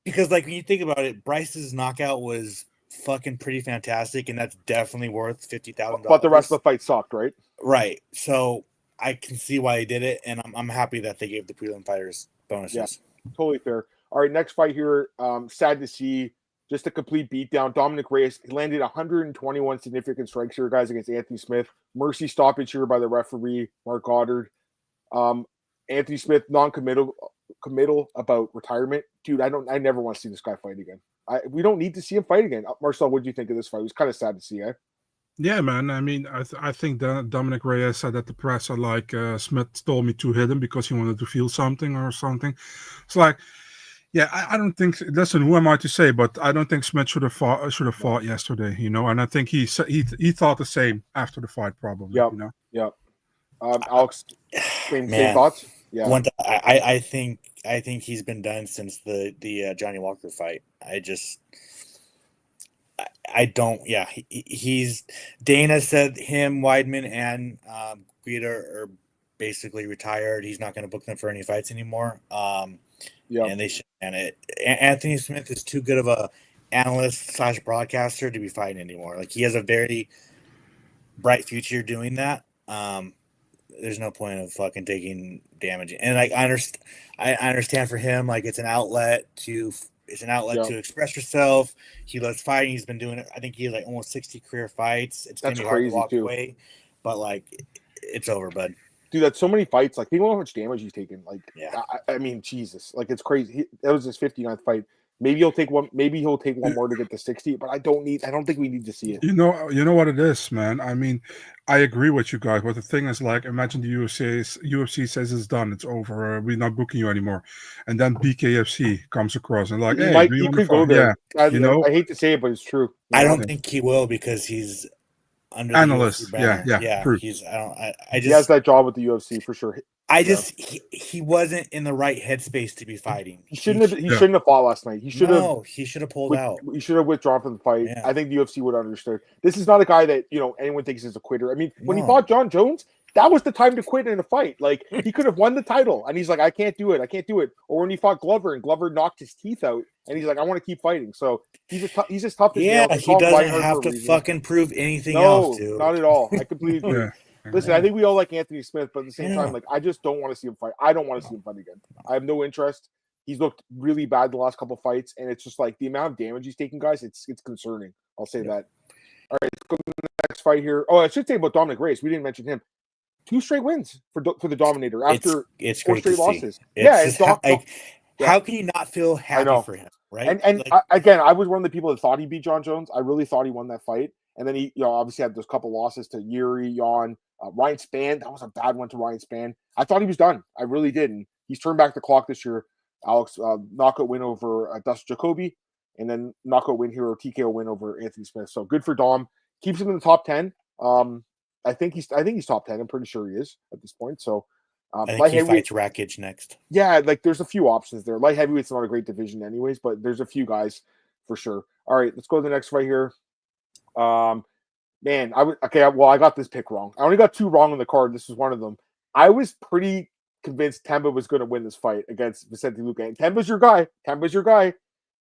because when you think about it, Bryce's knockout was fucking pretty fantastic, and that's definitely worth $50,000. But the rest of the fight sucked, right? Right. So I can see why they did it, and I'm happy that they gave the prelim fighters bonuses. Yeah, totally fair. All right, next fight here. Sad to see, just a complete beatdown. Dominic Reyes landed 121 significant strikes here, guys, against Anthony Smith. Mercy stoppage here by the referee, Mark Goddard. Anthony Smith non-committal about retirement. Dude, I never want to see this guy fight again. We don't need to see him fight again. Marcel, what do you think of this fight? It was kind of sad to see, eh? Yeah, man. I mean, I think that Dominic Reyes said at the press, Smith told me to hit him because he wanted to feel something or something. It's like, I don't think. Listen, who am I to say? But I don't think Smith should have fought yesterday. And I think he thought the same after the fight, probably. Yeah. Alex, same thoughts. Yeah. I think he's been done since the Johnny Walker fight. I don't. Yeah, he's Dana said him, Weidman, and Guida are basically retired. He's not going to book them for any fights anymore. And they should. And Anthony Smith is too good of a analyst / broadcaster to be fighting anymore. Like, he has a very bright future doing that. There's no point of fucking taking damage. And like, I understand for him, like, it's an outlet to express yourself. He loves fighting. He's been doing it. I think he has like almost 60 career fights. It's gonna be hard to walk away, but like, it's over, bud. Dude, that's so many fights. Like, think about how much damage he's taken. Like, I mean, Jesus, like, it's crazy. That was his 59th fight. Maybe he'll take one. Maybe he'll take one more to get to 60. But I don't think we need to see it. You know what it is, man. I mean, I agree with you guys. But the thing is, like, imagine the UFC says it's done, it's over. We're not booking you anymore, and then BKFC comes across and like, hey, he could go there. Yeah, I hate to say it, but it's true. I don't think he will because he's under analyst. Yeah. He has that job with the UFC for sure. He wasn't in the right headspace to be fighting. He shouldn't have fought last night. He should have pulled out. He should have withdrawn from the fight. Yeah. I think the UFC would understand. This is not a guy that anyone thinks is a quitter. I mean, when he fought John Jones, that was the time to quit in a fight. Like, he could have won the title, and he's like, I can't do it. Or when he fought Glover, and Glover knocked his teeth out, and he's like, I want to keep fighting. So he's as tough as nails. He doesn't have to fucking prove anything else, dude. Not at all. I completely agree. Listen, I think we all like Anthony Smith, but at the same time, like, I just don't want to see him fight. I don't want to see him fight again. I have no interest. He's looked really bad the last couple of fights, and it's just like the amount of damage he's taking, guys. It's concerning. I'll say that. All right, let's go to the next fight here. Oh, I should say about Dominic Reyes. We didn't mention him. 2 straight wins for the Dominator after 4 straight losses. How can you not feel happy for him, right? And again, I was one of the people that thought he beat John Jones. I really thought he won that fight. And then he, obviously had those couple losses to Yuri, Jan, Ryan Spann. That was a bad one to Ryan Spann. I thought he was done. I really did. And he's turned back the clock this year. Alex, knockout win over Dustin Jacoby, and then knockout win here or TKO win over Anthony Smith. So good for Dom. Keeps him in the top 10. I think he's top 10. I'm pretty sure he is at this point. So I think he fights Rakic next. Yeah, like there's a few options there. Light heavyweight's not a great division anyways, but there's a few guys for sure. All right, let's go to the next fight here. Man, I got this pick wrong. I only got 2 wrong on the card. This is one of them. I was pretty convinced Temba was going to win this fight against Vicente Luque. And Temba's your guy.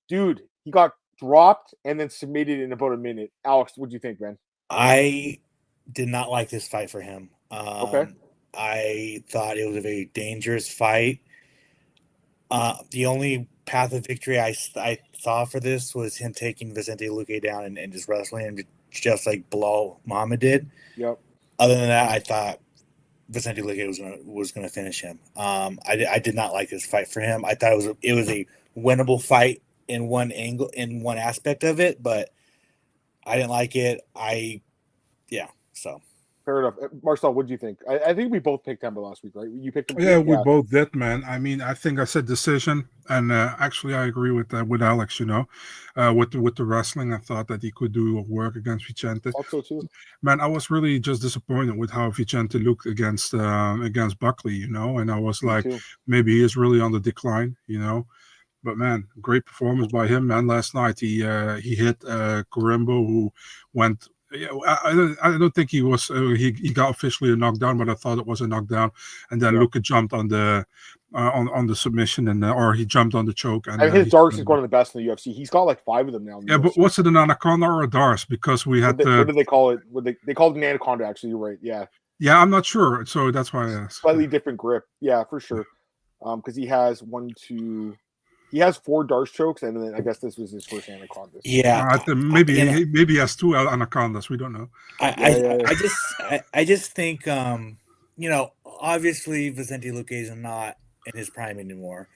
Dude, he got dropped and then submitted in about a minute. Alex, what do you think, man? I did not like this fight for him. Okay. I thought it was a very dangerous fight. The only path of victory I saw for this was him taking Vicente Luque down and just wrestling him just like Bilal Muhammad did. Yep. Other than that, I thought Vicente Luque was gonna finish him. I did not like this fight for him. I thought it was a winnable fight in one angle, in one aspect of it, but I didn't like it. So. Fair enough. Marcel, what do you think? I think we both picked Temba last week, right? You picked him. Yeah, we both did, man. I mean, I think I said decision, and actually, I agree with Alex. With the wrestling, I thought that he could do work against Vicente. Also, too. Man, I was really just disappointed with how Vicente looked against Buckley, and I was like, maybe he is really on the decline, But man, great performance by him, man. Last night he hit Corimbo, who went. Yeah, I don't think he was. He got officially a knockdown, but I thought it was a knockdown. And then Luca jumped on the submission, or he jumped on the choke. And his darts is one of the best in the UFC. He's got like 5 of them now. Yeah, but what's it, an anaconda or a darts? Because we had what do they call it? They called it an anaconda. Actually, you're right. Yeah. Yeah, I'm not sure, so that's why I asked. Slightly different grip. Yeah, for sure. Because he has he has 4 darts chokes, and then I guess this was his first anaconda. Yeah, maybe he has 2 anacondas. We don't know. I just think obviously Vicente Luque is not in his prime anymore,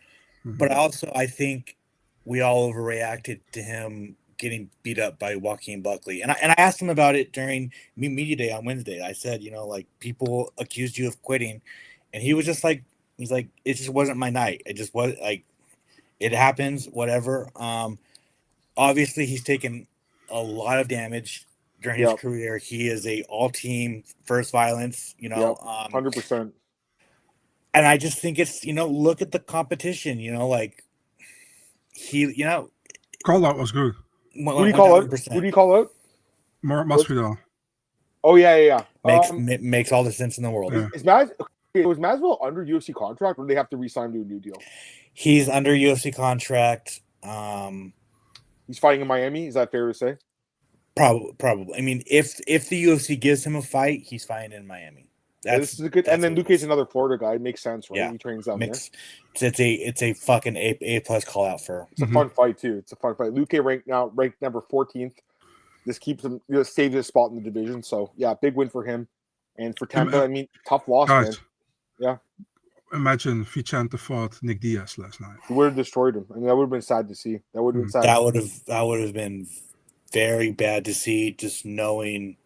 but I think we all overreacted to him getting beat up by Joaquin Buckley, and I asked him about it during media day on Wednesday. I said, like people accused you of quitting, and he was just like, it just wasn't my night. It just was like. It happens, whatever. Obviously, he's taken a lot of damage during his career. He is a all-team first violence, 100%. And I just think it's, look at the competition, like he, Call out was good. Who do you call out? Who do you call out? Masvidal. Oh, yeah. Makes all the sense in the world. Yeah. Was Masvidal under UFC contract, or do they have to re-sign to a new deal? He's under UFC contract. He's fighting in Miami. Is that fair to say? Probably. I mean, if the UFC gives him a fight, he's fighting in Miami. This is a good. And then Luque's another Florida guy. It makes sense, right? Yeah. He trains down there. It's a fucking A+ call out for. It's a fun fight too. It's a fun fight. Luque ranked number 14th. This keeps him, saves his spot in the division. So yeah, big win for him. And for Temba, I mean, tough loss, man. Yeah. Imagine Vicente fought Nick Diaz last night. He would have destroyed him. I mean, that would have been sad to see. That would have been sad. That would have been very bad to see. Just knowing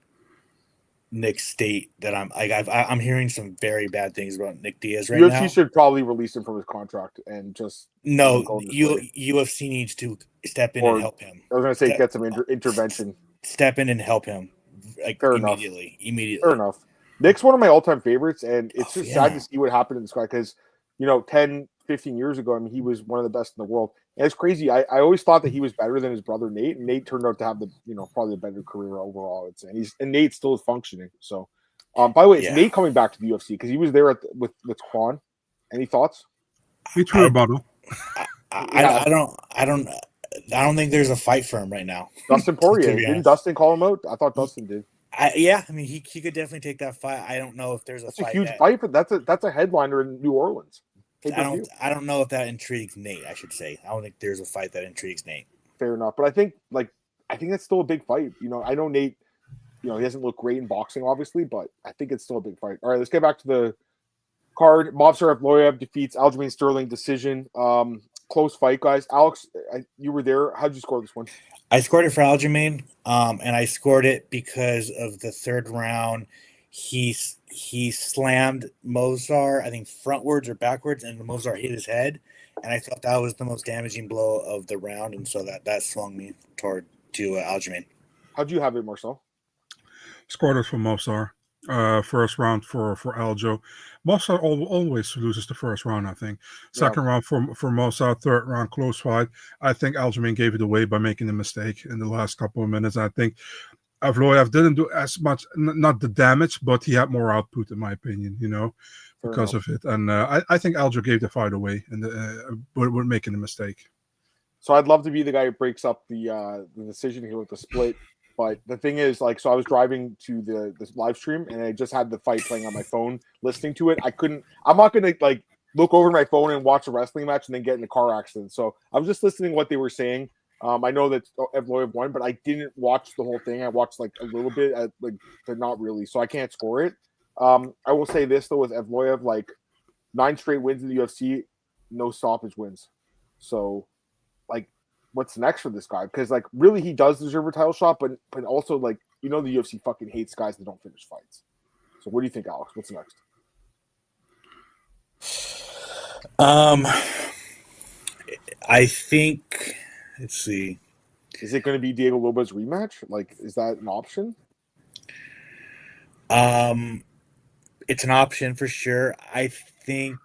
Nick's state, that I'm hearing some very bad things about Nick Diaz right now. UFC should probably release him from his contract and just UFC needs to step in and help him. I was going to say get some intervention. Step in and help him, immediately. Fair enough. Nick's one of my all-time favorites, and it's just sad to see what happened to this guy because, 10, 15 years ago, I mean, he was one of the best in the world. And it's crazy. I always thought that he was better than his brother Nate, and Nate turned out to have the, probably a better career overall, I'd say. And Nate still is functioning. So, by the way, is Nate coming back to the UFC? Because he was there with Quan. Any thoughts? He threw a bottle. I don't think there's a fight for him right now. Dustin Poirier. Didn't Dustin call him out? I thought Dustin did. I mean, he could definitely take that fight. I don't know if there's a fight. That's a huge fight, but that's a headliner in New Orleans. I don't know if that intrigues Nate, I should say. I don't think there's a fight that intrigues Nate. Fair enough. But I think that's still a big fight. I know Nate, he hasn't looked great in boxing, obviously, but I think it's still a big fight. All right, let's get back to the card. Movsar Evloev defeats Aljamain Sterling decision. Close fight, guys. Alex, you were there. How'd you score this one? I scored it for Aljamain, and I scored it because of the third round. He slammed Mozart, I think frontwards or backwards, and Mozart hit his head. And I thought that was the most damaging blow of the round, and so that swung me to Aljamain. How'd you have it, Marcel? Scored it for Mozart. First round for Aljo. Mozart always loses the first round, I think. Second round for Mozart. Third round, close fight. I think Aljamain gave it away by making a mistake in the last couple of minutes. I think Evloev didn't do as much, not the damage, but he had more output, in my opinion, because of it. And I think Aljo gave the fight away and we're making a mistake. So I'd love to be the guy who breaks up the decision here with the split. But the thing is, so I was driving to this live stream and I just had the fight playing on my phone, listening to it. I'm not going to look over my phone and watch a wrestling match and then get in a car accident. So I was just listening to what they were saying. I know that Evloev won, but I didn't watch the whole thing. I watched a little bit, but not really. So I can't score it. I will say this though, with Evloev, 9 straight wins in the UFC, no stoppage wins. So what's next for this guy? Because really he does deserve a title shot, but also the UFC fucking hates guys that don't finish fights. So what do you think, Alex? What's next? I think, let's see. Is it going to be Diego Lopez rematch? Is that an option? It's an option for sure. I think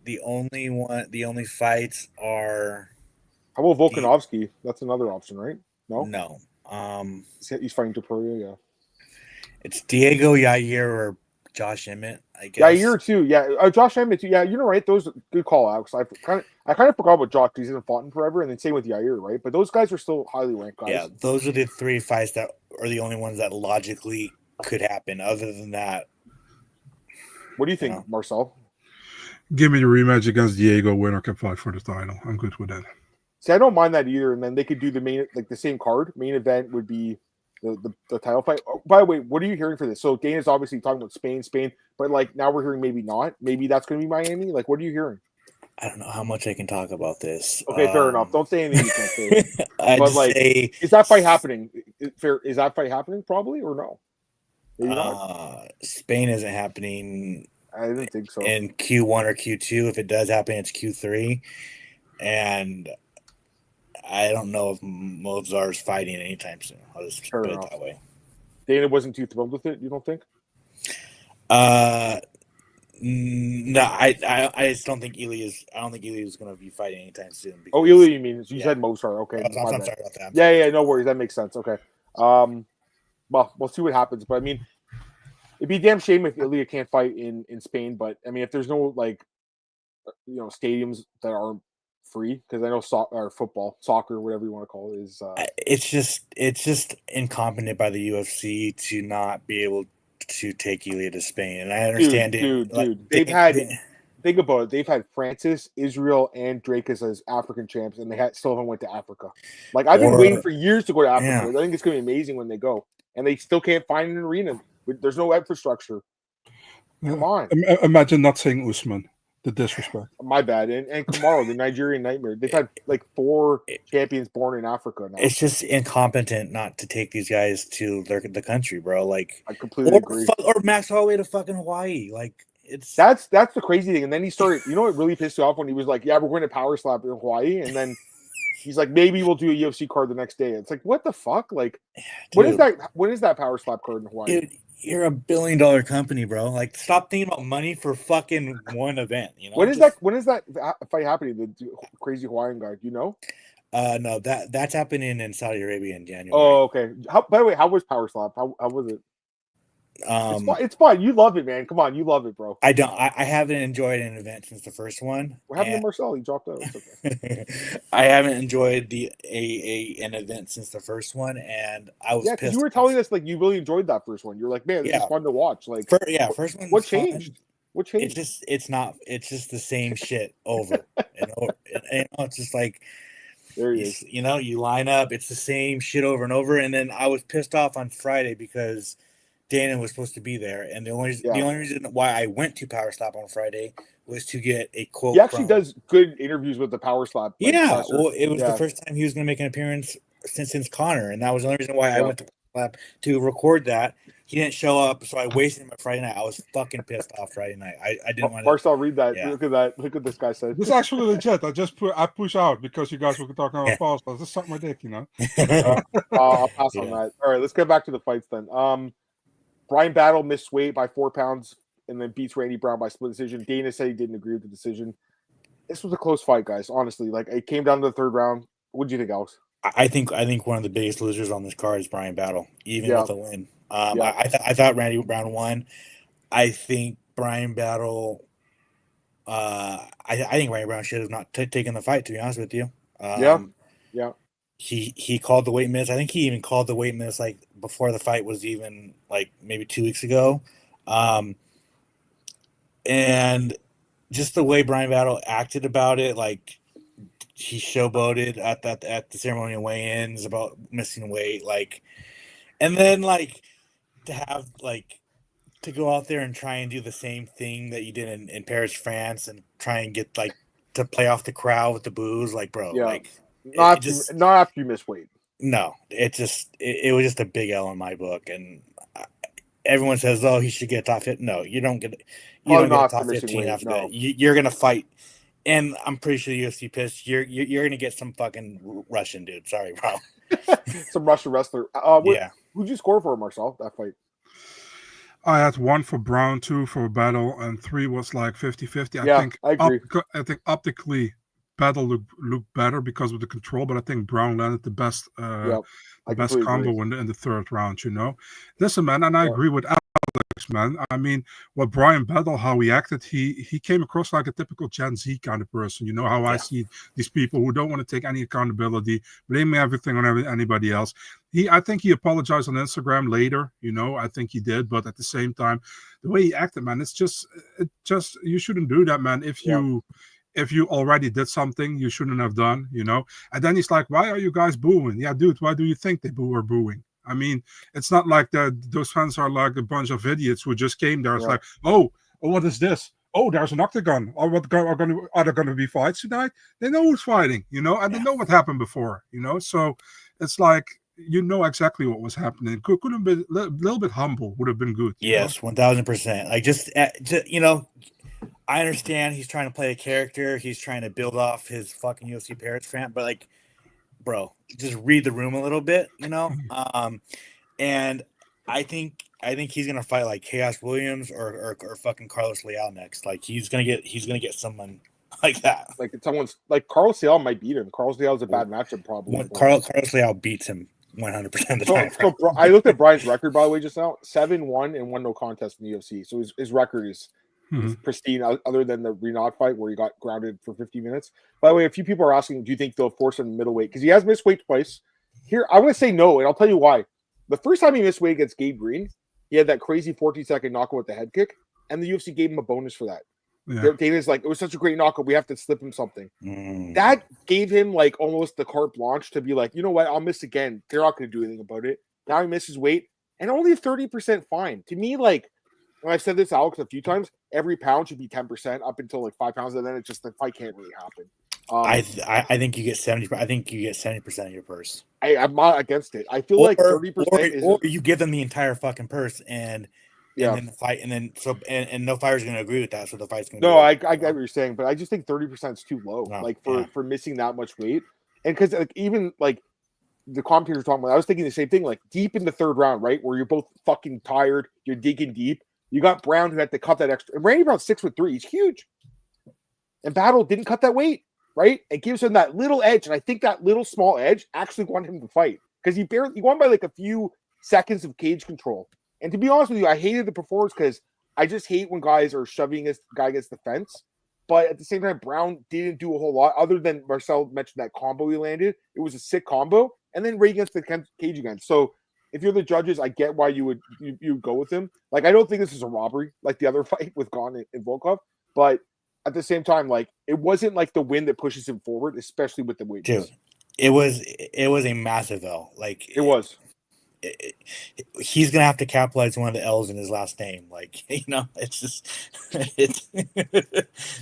the only fights are. How about Volkanovski? That's another option, right? No. He's fighting Topuria, yeah. It's Diego, Yair, or Josh Emmett, I guess. Yair too, yeah. Josh Emmett too, yeah. You're right. Those are good call, Alex. I kind of forgot about Josh because he hasn't fought in forever, and then same with Yair, right? But those guys are still highly ranked guys. Yeah, those are the 3 fights that are the only ones that logically could happen. Other than that, what do you think, Marcel? Give me the rematch against Diego. Winner can fight for the title. I'm good with that. See, I don't mind that either. And then they could do the main, the same card. Main event would be the title fight. Oh, by the way, what are you hearing for this? So Dana's obviously talking about Spain, but now we're hearing maybe not. Maybe that's going to be Miami. What are you hearing? I don't know how much I can talk about this. Okay, fair enough. Don't say anything you can't say. But is that fight happening? Is that fight happening? Probably or no? Maybe not. Spain isn't happening. I didn't think so. In Q1 or Q2, if it does happen, it's Q3, and I don't know if Mozart's fighting anytime soon. I'll just put it that way. Dana wasn't too thrilled with it. You don't think? No, I just don't think Ely is. I don't think Ely is going to be fighting anytime soon. Because, Ely, you mean? You said Mozart. Okay, I'm sorry about that. Yeah, no worries. That makes sense. Okay. Well, we'll see what happens. But I mean, it'd be a damn shame if Ilya can't fight in Spain. But I mean, if there's no stadiums that aren't free, because I know soccer, whatever you want to call it, is. It's just incompetent by the UFC to not be able to take Ilya to Spain, and I understand dude. Think about it. They've had Francis, Israel, and Drake as African champs, and they still haven't went to Africa. I've been waiting for years to go to Africa. Yeah. I think it's going to be amazing when they go, and they still can't find an arena. There's no infrastructure. Come on. Imagine not saying Usman. The disrespect. My bad. And Kamaru, the Nigerian nightmare. They've had 4 champions born in Africa now. It's just incompetent not to take these guys to the country, bro. I completely agree. Or max all the way to fucking Hawaii. That's the crazy thing. And then he started, what really pissed you off when he was like, yeah, we're going to power slap in Hawaii. And then he's like, maybe we'll do a UFC card the next day. It's what the fuck? When is that power slap card in Hawaii? Dude, you're a $1 billion company, bro. Stop thinking about money for fucking one event. When is that fight happening? The crazy Hawaiian guy, do you know? No, that's happening in Saudi Arabia in January. Oh, okay. By the way, how was Power Slap? How was it? It's fun. You love it, man. Come on, you love it, bro. I don't. I haven't enjoyed an event since the first one. What happened to Marcel? He dropped out. Okay. I haven't enjoyed an event since the first one, and I was pissed. You were telling us you really enjoyed that first one. You're like, man, it's fun to watch. First one. What changed? Fun. What changed? It's just the same shit over and over. It's just there he is. You line up. It's the same shit over and over. And then I was pissed off on Friday because Dana was supposed to be there, and the only reason why I went to Power Slap on Friday was to get a quote. He actually does good interviews with the Power Slap. Well, it was the first time he was going to make an appearance since Connor, and that was the only reason why I went to Lab to record that. He didn't show up, so I wasted my Friday night. I was fucking pissed off Friday night. I didn't want to. Marcel, read that. Yeah. Look at that. Look what this guy said. This is actually legit. I push out because you guys were talking about false. Just suck my dick, you know. I'll pass on that. All right, let's get back to the fights then. Brian Battle missed weight by 4 pounds and then beats Randy Brown by split decision. Dana said he didn't agree with the decision. This was a close fight, guys. Honestly, like it came down to the third round. What do you think, Alex? I think one of the biggest losers on this card is Brian Battle, even with a win. I thought Randy Brown won. I think Brian Battle. I think Randy Brown should have not taken the fight. To be honest with you. He called the weight miss. I think he even called the weight miss like before the fight was even like maybe 2 weeks ago. And just the way Brian Battle acted about it, like he showboated at the ceremonial weigh-ins about missing weight, like, and then like to have like to go out there and try and do the same thing that you did in Paris, France, and try and get like to play off the crowd with the boos, like, bro, like not after you miss weight. No, it was just a big L in my book, and everyone says, "Oh, he should get a top 15." No, you don't get. You don't get a top 15 after that. You're gonna fight, and I'm pretty sure the UFC pissed. You're gonna get some fucking Russian dude. Sorry, bro. Some Russian wrestler. Who'd you score for, Marcel? That fight. I had 1 for Brown, 2 for Battle, and 3 was like 50-50. I agree. I think optically, Battle looked better because of the control, but I think Brown landed the best combo in the third round. You know, listen, man, and I agree with Alex, man. I mean, what Brian Battle, how he acted, he came across like a typical Gen Z kind of person. You know how I see these people who don't want to take any accountability, blaming everything on anybody else. I think he apologized on Instagram later. You know, I think he did, but at the same time, the way he acted, man, it just you shouldn't do that, man. If you already did something you shouldn't have done, you know. And then he's like, "Why are you guys booing?" Yeah, dude, why do you think they are booing? I mean, it's not like those fans are like a bunch of idiots who just came there. It's like, oh, what is this? Oh, there's an octagon. Are there going to be fights tonight? They know who's fighting, you know, and they know what happened before, you know. So it's like, you know exactly what was happening. Could have been a little bit humble. Would have been good. Yes, 1000%. Like just you know. I understand he's trying to play a character. He's trying to build off his fucking UFC Paris fan, but like, bro, just read the room a little bit, you know. And I think he's gonna fight like Chaos Williams or fucking Carlos Leal next. Like he's gonna get someone like that. Like someone's like Carlos Leal might beat him. Carlos Leal is a bad matchup problem. Carlos Leal beats him 100% of the time. So I looked at Brian's record, by the way, just now. 7-1 and 1 no contest in the UFC. So his record is pristine, other than the Renaud fight where he got grounded for 50 minutes. By the way, a few people are asking, do you think they'll force him middleweight? Because he has missed weight twice. Here, I want to say no, and I'll tell you why. The first time he missed weight against Gabe Green, he had that crazy 14-second knockout with the head kick, and the UFC gave him a bonus for that. Yeah. Dana's like, it was such a great knockout, we have to slip him something. That gave him like almost the carte blanche to be like, you know what, I'll miss again. They're not going to do anything about it. Now he misses weight, and only a 30% fine. To me, like, and I've said this, Alex, a few times, every pound should be 10% up until like 5 pounds, and then it's just the fight can't really happen. I think you get 70%. I think you get 70% of your purse. I'm not against it. I feel like 30%, or you give them the entire fucking purse, and then the fight, and then and no fighter's going to agree with that, so the fight's going to. No, I get what you're saying, but I just think 30% is too low, for missing that much weight, and because like even like the commentators talking about, I was thinking the same thing, like deep in the third round, right, where you're both fucking tired, you're digging deep. You got Brown who had to cut that extra. And Randy Brown's 6'3". He's huge. And Battle didn't cut that weight, right? It gives him that little edge. And I think that little small edge actually won him the fight. Because he won by like a few seconds of cage control. And to be honest with you, I hated the performance because I just hate when guys are shoving this guy against the fence. But at the same time, Brown didn't do a whole lot other than Marcel mentioned that combo he landed. It was a sick combo. And then right against the cage again. So if you're the judges, I get why you would go with him. Like, I don't think this is a robbery like the other fight with Gane and Volkov, but at the same time, like, it wasn't like the win that pushes him forward, especially with the weight. Dude, it was a massive L. Like it was. he's gonna have to capitalize one of the L's in his last name. Like, it's just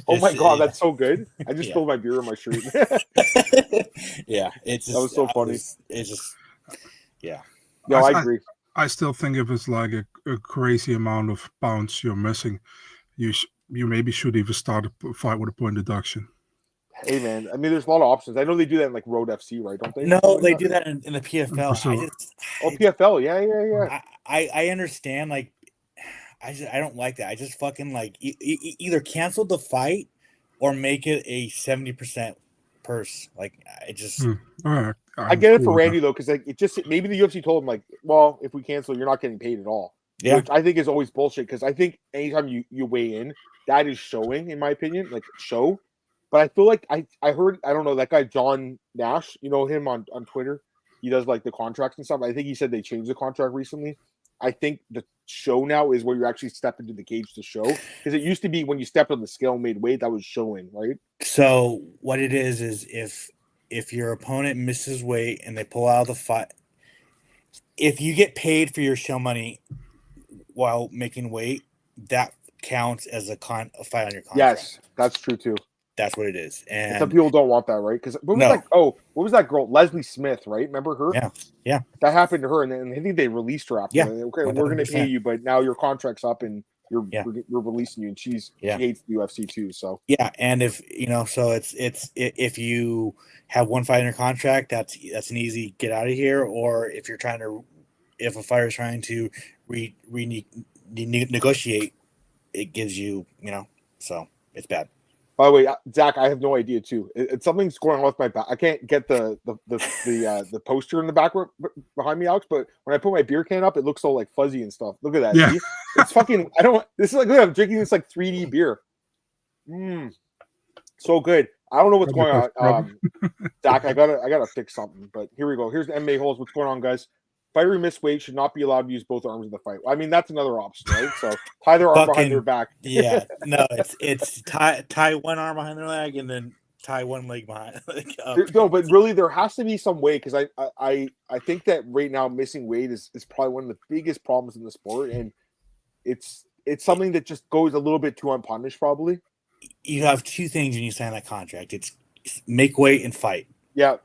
oh my god, that's so good. I just spilled my beer in my shirt. Yeah, it's just, that was so funny. It's just No, I agree. I still think if it's like a crazy amount of pounds you're missing, you maybe should even start a fight with a point deduction. Hey man, I mean, there's a lot of options. I know they do that in like Road FC, right? Don't they? No, they do that in the PFL. PFL, yeah. I understand. Like, I don't like that. I just fucking like either cancel the fight or make it a 70% purse. Like, I just. I get it for Randy though, because like maybe the UFC told him like, well, if we cancel, you're not getting paid at all. Yeah, which I think is always bullshit. Because I think anytime you weigh in, that is showing, in my opinion, like show. But I feel like I heard, I don't know, that guy John Nash, you know him on Twitter. He does like the contracts and stuff. I think he said they changed the contract recently. I think the show now is where you actually step into the cage to show, because it used to be when you stepped on the scale and made weight, that was showing, right? So what it is if your opponent misses weight and they pull out of the fight, if you get paid for your show money while making weight, that counts as a fight on your contract. Yes, that's true too. That's what it is. And some people don't want that, right? Because what was that girl? Leslie Smith, right? Remember her? Yeah. That happened to her, and then I think they released her after. Yeah. Okay, 100%. We're going to pay you, but now your contract's up, and we're releasing you. And she hates the UFC too. So and if so it's if you have one fight in your contract, that's an easy get out of here. Or if a fighter is trying to negotiate, it gives you so it's bad. By the way, Zach, I have no idea too. Something's going on with my back. I can't get the poster in the back behind me, Alex. But when I put my beer can up, it looks so like fuzzy and stuff. Look at that. Yeah. See? It's fucking. I don't. This is like, look, I'm drinking this like 3D beer. So good. I don't know what's going on. Zach, I gotta fix something. But here we go. Here's the MMA holes. What's going on, guys? Fighter who missed weight should not be allowed to use both arms in the fight. I mean, that's another option, right? So tie their arm behind their back. Yeah, no, it's tie one arm behind their leg and then tie one leg behind. No, but really, there has to be some way, because I think that right now missing weight is probably one of the biggest problems in the sport, and it's something that just goes a little bit too unpunished. Probably. You have two things when you sign that contract: it's make weight and fight. Yeah.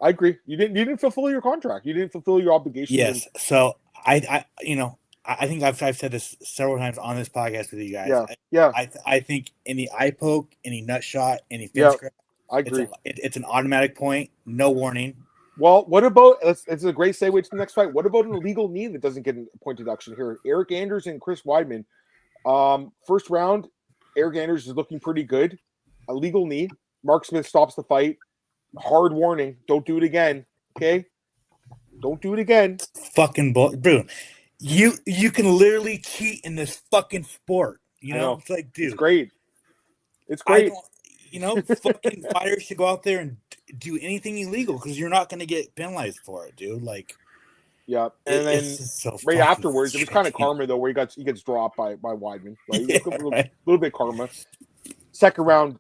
I agree. You didn't fulfill your contract. You didn't fulfill your obligation. Yes. So I think I've said this several times on this podcast with you guys. Yeah. I think any eye poke, any nut shot, any fence grab, I agree. It's an automatic point, no warning. Well, what about it's a great segue to the next fight. What about an illegal knee that doesn't get a point deduction here? Eric Anders and Chris Weidman. First round, Eric Anders is looking pretty good. A legal knee. Mark Smith stops the fight. Hard warning. Don't do it again. Okay? Don't do it again. Fucking bro. You can literally cheat in this fucking sport. It's like, dude. It's great. It's great. Fucking fighters should go out there and do anything illegal, because you're not going to get penalized for it, dude. Like, yeah. And then right afterwards, it was kind of karma though, where he gets dropped by Weidman. Right? A little bit karma. Second round,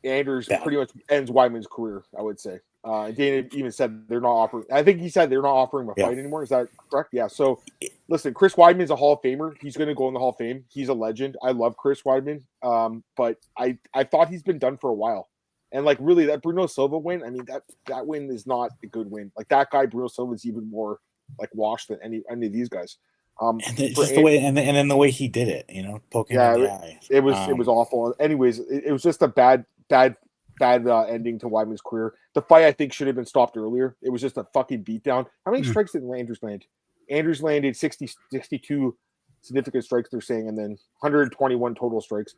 Anders pretty much ends Weidman's career, I would say. Dana even said they're not offering. I think he said they're not offering him a fight anymore. Is that correct? Yeah. So, listen, Chris Weidman is a Hall of Famer. He's going to go in the Hall of Fame. He's a legend. I love Chris Weidman. But I thought he's been done for a while. And like really, that Bruno Silva win. I mean, that win is not a good win. Like that guy Bruno Silva is even more like washed than any of these guys. And just the way, and then the way he did it, poking in the eye. It was awful. Anyways, it was just a bad ending to Weidman's career. The fight, I think, should have been stopped earlier. It was just a fucking beatdown. How many strikes did Anders land? Anders landed 62 significant strikes, they're saying, and then 121 total strikes.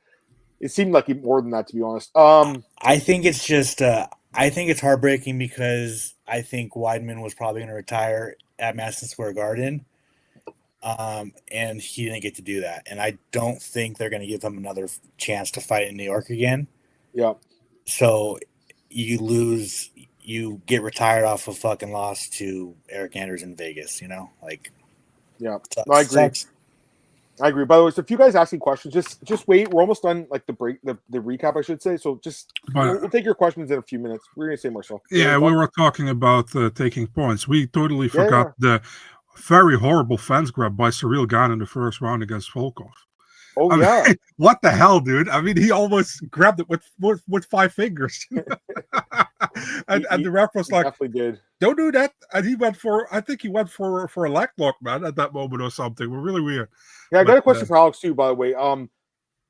It seemed like more than that, to be honest. I think it's just I think it's heartbreaking, because I think Weidman was probably going to retire at Madison Square Garden. And he didn't get to do that. And I don't think they're going to give him another chance to fight in New York again. Yeah. So you get retired off a fucking loss to Eric Anders in Vegas, like. Yeah. No, I agree. I agree. By the way, so if you guys asking questions, just wait. We're almost done, like the recap, I should say. So we'll take your questions in a few minutes. We're gonna say Marcel. Yeah, we were talking about taking points. We totally forgot the very horrible fence grab by Cyril Gane in the first round against Volkov. Oh, I mean, what the hell, dude? I mean, he almost grabbed it with 5 fingers. and the ref was like, definitely did. Don't do that. And he went for a leg lock, man, at that moment or something. We're really weird. Yeah, I got a question for Alex too, by the way.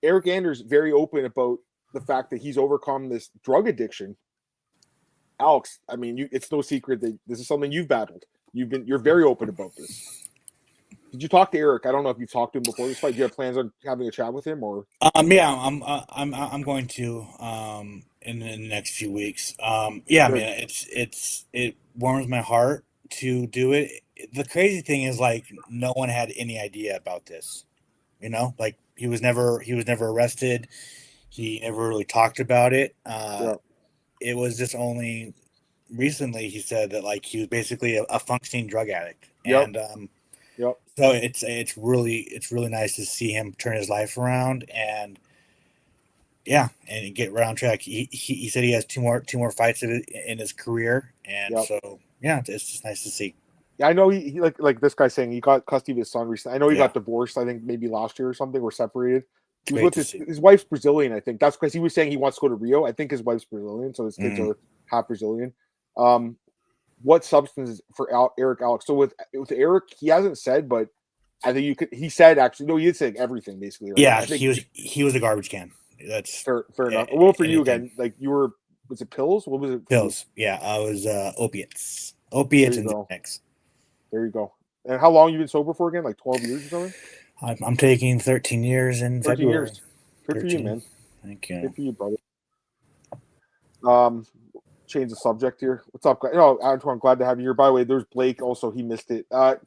Eric Anders very open about the fact that he's overcome this drug addiction. Alex, I mean, it's no secret that this is something you've battled. You're very open about this. Did you talk to Eric? I don't know if you've talked to him before this fight. Do you have plans on having a chat with him, or? Yeah, I'm going to in the next few weeks. Yeah, I mean, it warms my heart to do it. The crazy thing is, like, no one had any idea about this. You know, like he was never arrested. He never really talked about it. It was just only recently he said that, like, he was basically a functioning drug addict. And so it's really nice to see him turn his life around and get right on track. He said he has two more fights in his career, and so it's just nice to see. Yeah, I know he like this guy saying he got custody of his son recently. I know he got divorced, I think maybe last year or something, or separated. He was with his wife's Brazilian, I think. That's because he was saying he wants to go to Rio. I think his wife's Brazilian, so his kids are half Brazilian. What substance for Eric, Alex? So with Eric, he hasn't said, but I think he said actually. No, he did say everything basically. Right? Yeah, he was a garbage can. That's fair enough. Well, for you again, like you were, was it pills? What was it? Pills. Yeah, I was opiates and Xanax. There you go. And how long you been sober for again? Like 12 years or something? I'm taking 13 years in 13 February. Years. Good 13. For you, man. Thank you. Good for you, brother. Change the subject here. What's up, guys? No, Antoine, glad to have you here. By the way, there's Blake also. He missed it. I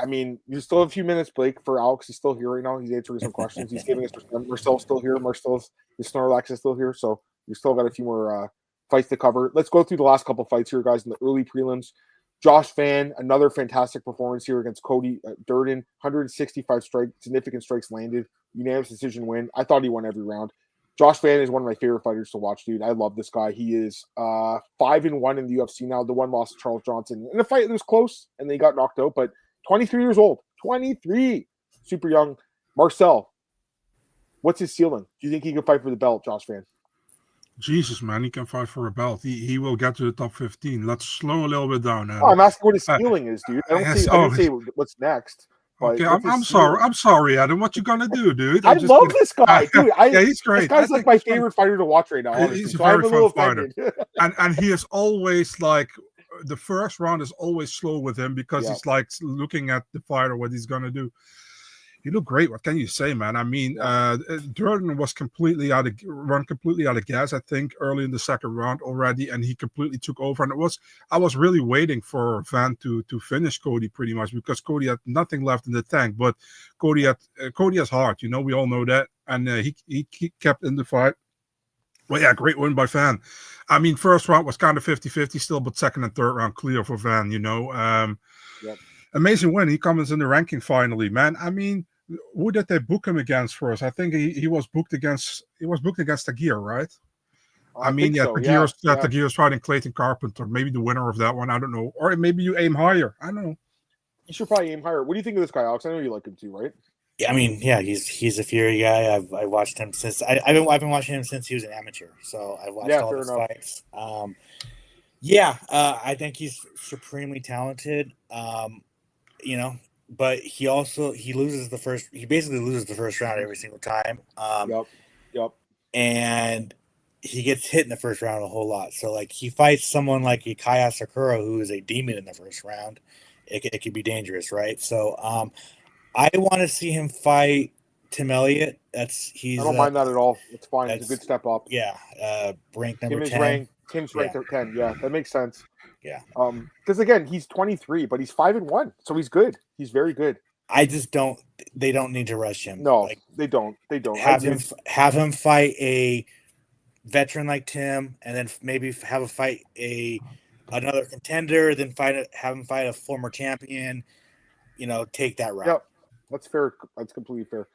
mean, you still have a few minutes, Blake, for Alex. He's still here right now. He's answering some questions. He's giving us Marcel's still here. Marcel's the Snorlax is still here. So we still got a few more fights to cover. Let's go through the last couple fights here, guys, in the early prelims. Josh Fan, another fantastic performance here against Cody Durden. 165 significant strikes landed. Unanimous decision win. I thought he won every round. Josh Fan is one of my favorite fighters to watch, dude. I love this guy. He is 5-1 in the UFC now. The one loss to Charles Johnson in a fight that was close, and they got knocked out. But 23 years old, 23, super young. Marcel, what's his ceiling? Do you think he can fight for the belt, Josh Fan? Jesus, man, he can fight for a belt. He will get to the top 15. Let's slow a little bit down. I'm asking what his ceiling is, dude. I didn't say what's next. Okay, I'm sorry. I'm sorry, Adam. What you gonna do, dude? I love this guy, dude. Yeah, he's great. This guy's like my favorite fighter to watch right now. Honestly. He's a very fun fighter, and he is always like the first round is always slow with him because he's like looking at the fighter what he's gonna do. He looked great. What can you say, man? I mean, Durden was completely out of gas, I think, early in the second round already, and he completely took over. And I was really waiting for Van to finish Cody pretty much because Cody had nothing left in the tank. But Cody has heart, you know, we all know that, and he kept in the fight. Well, yeah, great win by Van. I mean, first round was kind of 50-50 still, but second and third round clear for Van, you know. Amazing win. He comes in the ranking finally, man. I mean, who did they book him against first? I think he was booked against Tagir, right? I mean, Tagir's fighting Clayton Carpenter, maybe the winner of that one. I don't know. Or maybe you aim higher. I don't know. You should probably aim higher. What do you think of this guy, Alex? I know you like him too, right? Yeah, I mean, yeah, he's a Fury guy. I watched him since I've been watching him since he was an amateur. So I've watched all his fights. I think he's supremely talented. You know, but he basically loses the first round every single time. Yep. And he gets hit in the first round a whole lot. So like he fights someone like a Kai Asakura who is a demon in the first round. It could be dangerous, right? So I want to see him fight Tim Elliott. I don't mind that at all. It's fine. It's a good step up. Yeah. Ranked number 10. Tim's ranked at 10. Yeah, that makes sense. Yeah. Because again, he's 23, but he's 5-1, so he's good. He's very good. I just don't. They don't need to rush him. No, they don't. They don't have him fight a veteran like Tim, and then maybe have a fight another contender, then have him fight a former champion. You know, take that route. Yep. That's fair. That's completely fair.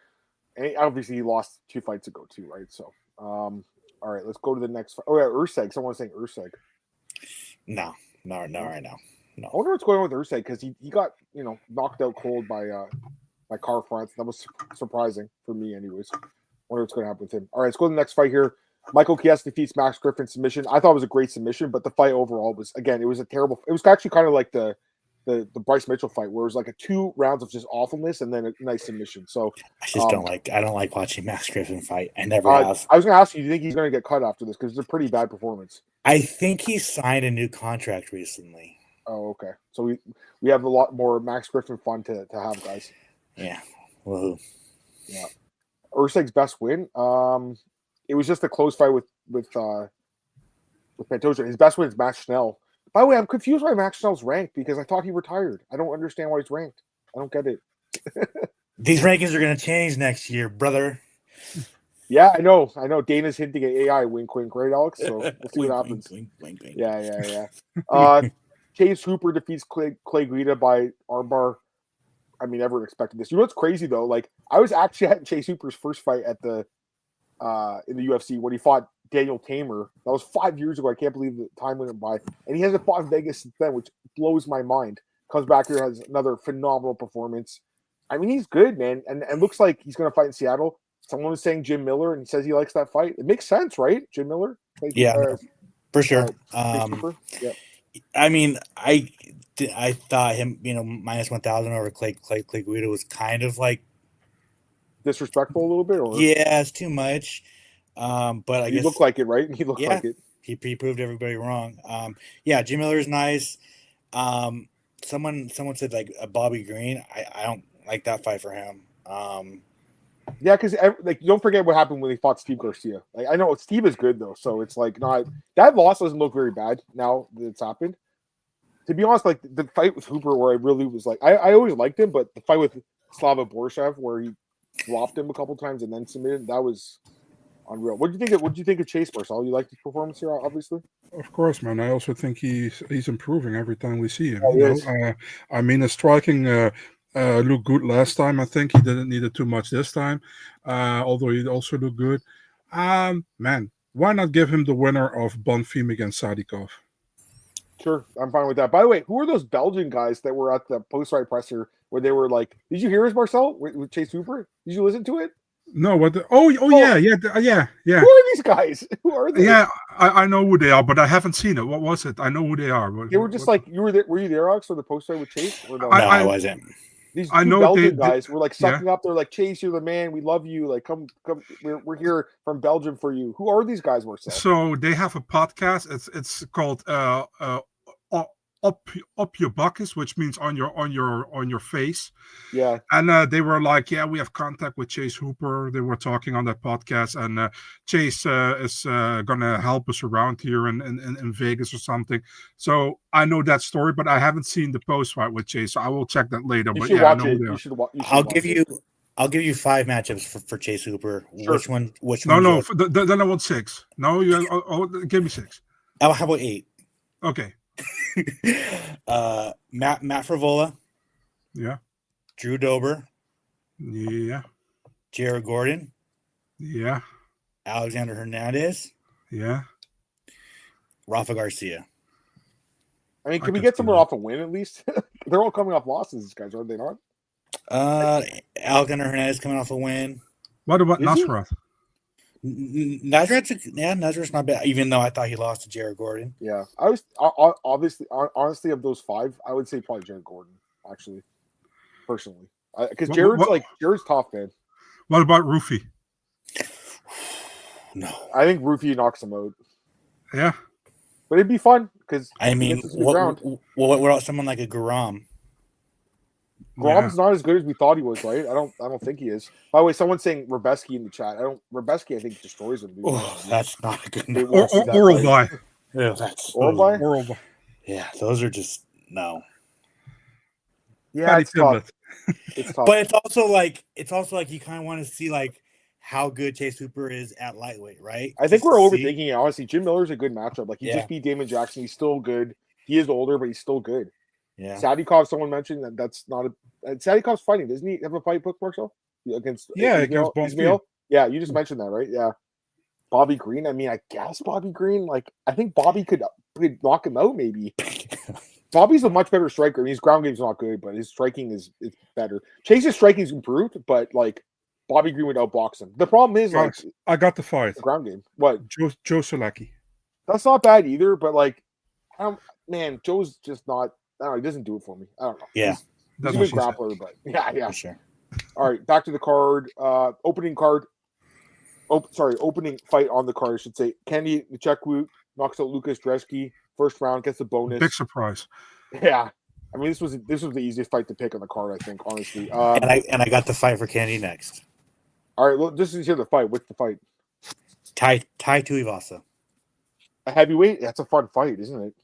And obviously, he lost 2 fights ago too, right? So, all right, let's go to the next fight. Oh yeah, Urseg. Someone's saying Urseg. No, right now. No. I wonder what's going on with Urseg because he got knocked out cold by Carl France. That was surprising for me, anyways. Wonder what's going to happen with him. All right, let's go to the next fight here. Michael Chiesa defeats Max Griffin submission. I thought it was a great submission, but the fight overall was, again, it was a terrible. It was actually kind of like the Bryce Mitchell fight, where it was like a 2 rounds of just awfulness and then a nice submission. So I just don't like watching Max Griffin fight. I never have. I was going to ask you, do you think he's going to get cut after this? Because it's a pretty bad performance. I think he signed a new contract recently. Oh, okay. So we have a lot more Max Griffin fun to have, guys. Yeah. Woohoo. Yeah. Urseg's best win. It was just a close fight with Pantoja. His best win is Max Schnell. By the way, I'm confused why Max Schnell's ranked because I thought he retired. I don't understand why he's ranked. I don't get it. These rankings are going to change next year, brother. Yeah, I know. Dana's hinting at AI. Wink, wink, right, Alex? So we'll see what happens. Wink. Yeah. Chase Hooper defeats Clay Guida by armbar. I mean, never expected this. You know what's crazy though? Like, I was actually at Chase Hooper's first fight at the in the UFC when he fought Daniel Tamer. That was 5 years ago. I can't believe the time went by. And he hasn't fought in Vegas since then, which blows my mind. Comes back here, has another phenomenal performance. I mean, he's good, man, and looks like he's going to fight in Seattle. Someone was saying Jim Miller, and he says he likes that fight. It makes sense, right? Jim Miller? For sure. Yeah. I mean, I thought him, minus 1,000 over Clay Guida was kind of like disrespectful a little bit, or yeah, it's too much. But I guess he looked like it, right? He looked like it. He proved everybody wrong. Jim Miller is nice. Someone said like a Bobby Green. I don't like that fight for him. Yeah, because don't forget what happened when he fought Steve Garcia. Like, I know Steve is good though, so it's like not that loss doesn't look very bad now that it's happened. To be honest, like the fight with Hooper, where I really was like, I always liked him, but the fight with Slava Borshev, where he dropped him a couple times and then submitted, that was unreal. What do you think of Chase, Marcel? You like his performance here, obviously? Of course, man. I also think he's improving every time we see him. Yeah, I mean, his striking looked good last time. I think he didn't need it too much this time, although he also looked good. Man, why not give him the winner of Bonfim against Sadikov? Sure, I'm fine with that. By the way, who are those Belgian guys that were at the post-fight presser where they were like, did you hear his Marcel with Chase Hooper? Did you listen to it? No, what? Yeah. Who are these guys? Who are they? Yeah, I know who they are, but I haven't seen it. What was it? I know who they are. They were just like, you were there. Were you there, Alex, for the post-fight with Chase? Or no? I wasn't. These two Belgian guys were like sucking up. They're like, Chase, you're the man. We love you. Like, come. We're here from Belgium for you. Who are these guys, Marcel? So they have a podcast. It's called Up Your Buckets, which means on your face. Yeah. And they were like, yeah, we have contact with Chase Hooper. They were talking on that podcast, and Chase is gonna help us around here in Vegas or something. So I know that story, but I haven't seen the post fight with Chase. So I will check that later. You but should yeah, watch I know it. you should I'll give you 5 matchups for Chase Hooper. Sure. Which one? No, then I want 6. No, give me 6. How about 8? Okay. Matt Frivola. Yeah. Drew Dober. Yeah. Jared Gordon. Yeah. Alexander Hernandez. Yeah. Rafa Garcia. I mean, can we get someone off a win at least? They're all coming off losses, these guys, aren't they not? Alexander Hernandez coming off a win. What about Nasrat? Nasrat's not bad, even though I thought he lost to Jared Gordon. Yeah. I was honestly, of those 5, I would say probably Jared Gordon, actually, personally. Because Jared's tough, man. What about Rufy? No. I think Rufy knocks him out. Yeah. But it'd be fun because I mean, what about someone like a Garam? Grom's not as good as we thought he was, right? I don't think he is. By the way, someone's saying Rebeski in the chat. Rebeski, I think, destroys him. That's not a good. Oral by. Yeah, that's Oral by. Yeah, those are just no. Yeah, it's tough. It's tough. But it's also like you kind of want to see like how good Chase Hooper is at lightweight, right? I think we're overthinking it. Honestly, Jim Miller's a good matchup. Like he just beat Damon Jackson. He's still good. He is older, but he's still good. Yeah. Sadikov, someone mentioned that's not a. Sadikov's fighting, doesn't he have a fight book, Marcel? Against Ismail? Yeah, you just mentioned that, right? Yeah. Bobby Green. I mean, I guess Bobby Green. Like, I think Bobby could knock him out. Maybe. Bobby's a much better striker. I mean, his ground game's not good, but his striking is better. Chase's striking's improved, but like Bobby Green would outbox him. The problem is, like, I got the fight. The ground game. What? Joe Solecki. That's not bad either, but like, man, Joe's just not. I don't know. He doesn't do it for me. I don't know. Yeah, he's a good grappler, but yeah, for sure. All right, back to the card. Opening fight on the card, I should say. Kenny Nchekwu knocks out Lucas Dresky. First round, gets a bonus. Big surprise. Yeah. I mean, this was the easiest fight to pick on the card, I think, honestly. And I got the fight for Kenny next. All right, well, this is here the fight. What's the fight? Tai Tuivasa. A heavyweight? That's a fun fight, isn't it?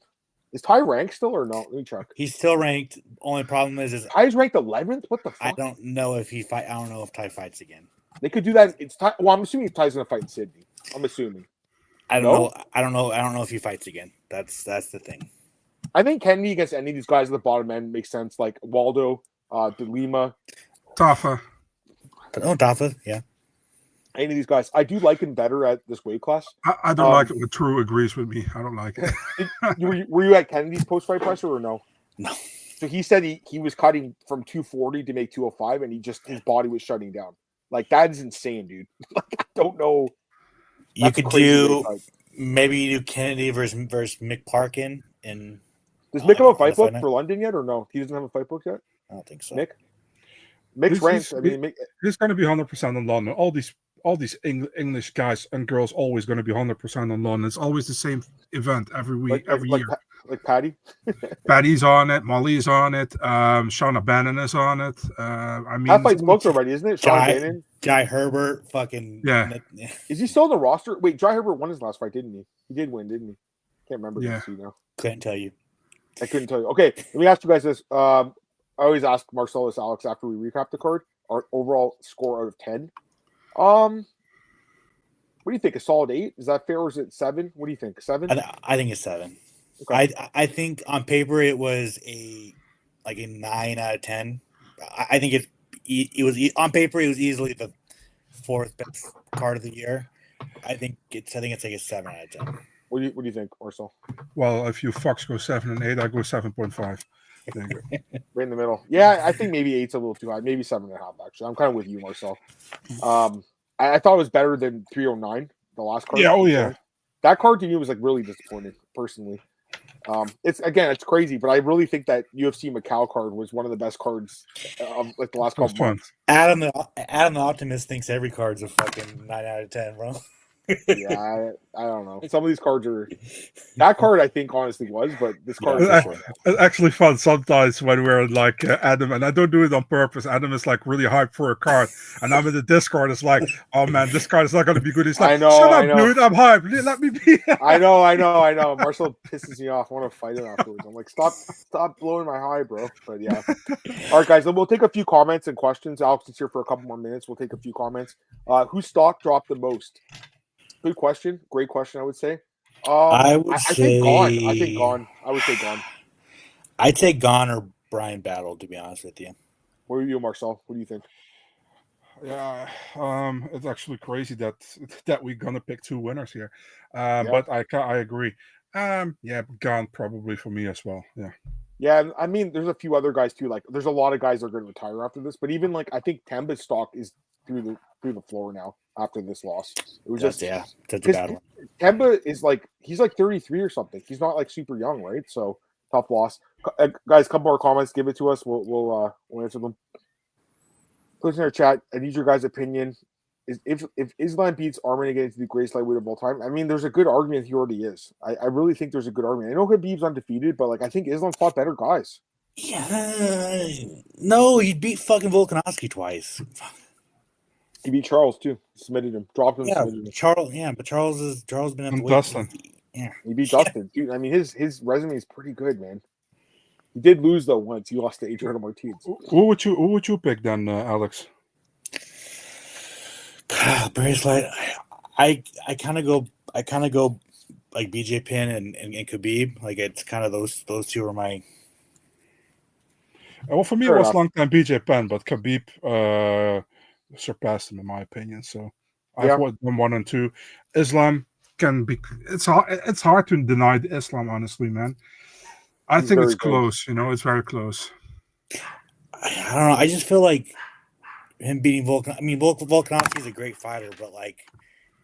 Is Ty ranked still or no? Let me check. He's still ranked. Only problem is Ty's ranked 11th. What the fuck? I don't know if I don't know if Ty fights again. They could do that. It's Ty. Well, I'm assuming Ty's gonna fight in Sydney. I'm assuming. I don't know if he fights again. That's the thing. I think Kennedy against any of these guys at the bottom end makes sense. Like Waldo, De Lima, Tafa. Tafa, yeah. Any of these guys, I do like him better at this weight class. I don't like it when True agrees with me. I don't like it. Were you at Kennedy's post-fight presser or no? No. So he said he was cutting from 240 to make 205, and his body was shutting down. Like, that is insane, dude. Like, I don't know. You could do Kennedy versus Mick Parkin. And does Mick have a fight book for London yet, or no? He doesn't have a fight book yet. I don't think so. Mick's ranked. I mean, he's going to be 100% on London. All these English guys and girls always going to be 100% on London. It's always the same event every week, every year. Like Patty. Patty's on it. Molly's on it. Shauna Bannon is on it. I mean, that fight's booked already, isn't it? Shauna Bannon. Jai Herbert, fucking Is he still on the roster? Wait, Jai Herbert won his last fight, didn't he? He did win, didn't he? Can't remember. Yeah. Now. Couldn't tell you. I couldn't tell you. Okay, let me ask you guys this. I always ask Marcellus Alex after we recap the card our overall score out of 10. What do you think? A solid 8? Is that fair, or is it 7? What do you think? 7? I think it's 7. Okay. I think on paper it was a 9 out of 10. I think it was on paper it was easily the 4th best card of the year. I think it's like a 7 out of 10. What do you think, Marcel? Well, if you fucks go 7 and 8, I go 7.5. Right in the middle. Yeah, I think maybe 8's a little too high. Maybe 7.5, actually. I'm kind of with you, Marcel. I thought it was better than 309, the last card. Yeah, yeah. That card to me was like really disappointing, personally. It's crazy, but I really think that UFC Macau card was one of the best cards of like the last couple months. Adam the Optimist thinks every card's a fucking 9 out of 10, bro. Yeah, I don't know. Some of these cards are. That card I think honestly was, but this card it's actually fun sometimes when we're like Adam, and I don't do it on purpose. Adam is like really hyped for a card, and I'm in the Discord. It's like, oh man, this card is not going to be good. He's like, shut up, dude. I'm hyped. Let me be. I know. Marcel pisses me off. I want to fight him afterwards. I'm like, stop blowing my high, bro. But yeah. All right, guys. Then we'll take a few comments and questions. Alex is here for a couple more minutes. We'll take a few comments. Whose stock dropped the most? Good question. Great question, I would say. I think Gone. I think Gone. I would say Gone. I'd say Gone or Brian Battle, to be honest with you. What are you, Marcel? What do you think? Yeah, it's actually crazy that we're gonna pick 2 winners here. But I agree. Yeah, Gone probably for me as well. Yeah. Yeah, I mean, there's a few other guys too. Like, there's a lot of guys that are going to retire after this. But even like, I think Temba's stock is through the floor now after this loss. It was such a bad one. Temba is like, he's like 33 or something. He's not like super young, right? So tough loss. Guys, couple more comments. Give it to us. We'll answer them. Please in our chat. I need your guys' opinion. If Islam beats Arman again to the greatest lightweight of all time, I mean, there's a good argument he already is. I really think there's a good argument. I know Khabib's undefeated, but like I think Islam fought better guys. Yeah, no, he beat fucking Volkanovski twice. He beat Charles too. Submitted him, dropped him. Yeah, Charles. Yeah, but Charles been at the Dustin. Yeah, he beat Dustin, dude. I mean, his resume is pretty good, man. He did lose though once. He lost to Adriano Martinez. Who would you pick then, Alex? Barry's light. I kind of go like BJ Penn and Khabib. Like it's kind of those two are my Well, for me, it was long time BJ Penn, but Khabib surpassed him in my opinion. So I've watched them 1 and 2. Islam can be. It's hard to deny Islam, honestly, man. I think it's close. You know, it's very close. I don't know. I just feel like him beating Volkan. I mean, Volkanovski is a great fighter, but like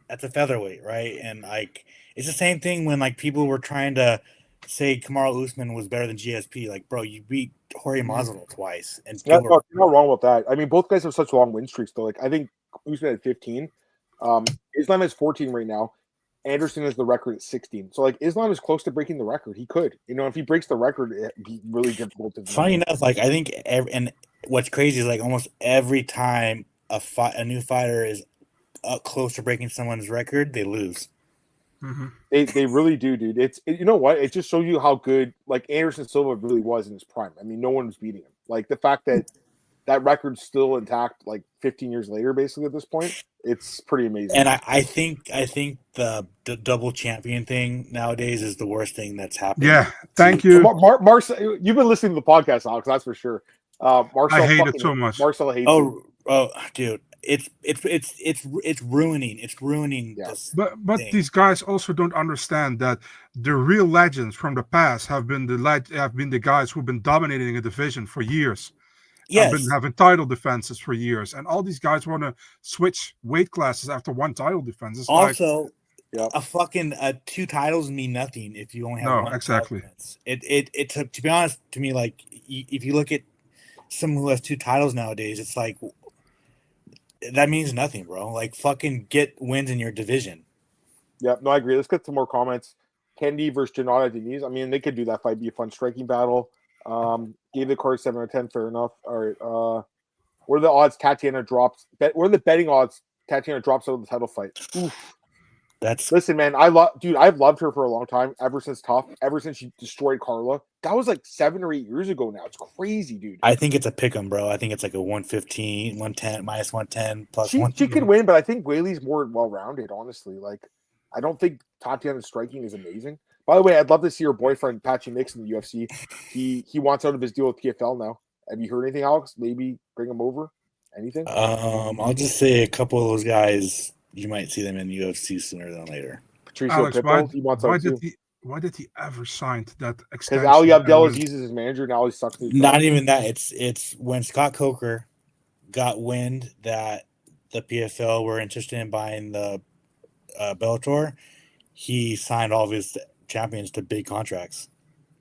that's a featherweight, right? And like it's the same thing when like people were trying to say Kamaru Usman was better than GSP. Like, bro, you beat Jorge Masvidal twice, and you're not wrong with that. I mean, both guys have such long win streaks, though. Like, I think Usman had 15. Islam has 14 right now. Anderson has the record at 16. So, like, Islam is close to breaking the record. He could. You know, if he breaks the record, it'd be really difficult to do. Funny enough, like, I think, and what's crazy is, like, almost every time a new fighter is close to breaking someone's record, they lose. Mm-hmm. They really do, dude. You know what? It just shows you how good, like, Anderson Silva really was in his prime. I mean, no one was beating him. Like, the fact that that record's still intact, like 15 years later, basically at this point, it's pretty amazing. And I think the double champion thing nowadays is the worst thing that's happening. Yeah, thank you, Marcel. You've been listening to the podcast, Alex. That's for sure. Marcel, I hate it so much. Marcel hates. Oh, dude, it's ruining. It's ruining. Yeah. This but thing. These guys also don't understand that the real legends from the past have been the guys who've been dominating a division for years. Yes. Have been having title defenses for years, and all these guys want to switch weight classes after one title defense. It's also, a fucking 2 titles mean nothing if you only have one. Exactly. It to be honest, to me, like if you look at someone who has 2 titles nowadays, it's like that means nothing, bro. Like fucking get wins in your division. Yeah, no, I agree. Let's get some more comments. Kendi versus Janata Diniz. I mean, they could do that fight, be a fun striking battle. Gave the card 7 out of 10. Fair enough. All right. What are the odds Tatiana drops? What are the betting odds Tatiana drops out of the title fight? Oof. Listen, man. I've loved her for a long time. Ever since she destroyed Carla. That was like 7 or 8 years ago now. It's crazy, dude. I think it's a pick 'em, bro. I think it's like a 115, 110, minus 110, plus she 1. She could win, but I think Weili's more well-rounded. Honestly, like I don't think Tatiana's striking is amazing. By the way, I'd love to see her boyfriend, Patchy Mix, in the UFC. He wants out of his deal with PFL now. Have you heard anything, Alex? Maybe bring him over? Anything? I'll just say a couple of those guys, you might see them in the UFC sooner than later. Patricio Pitbull, he wants out too. Why did he ever sign that extension? Because Ali Abdelaziz is his manager, now he sucks. Not even that. It's when Scott Coker got wind that the PFL were interested in buying the Bellator, he signed all of his champions to big contracts,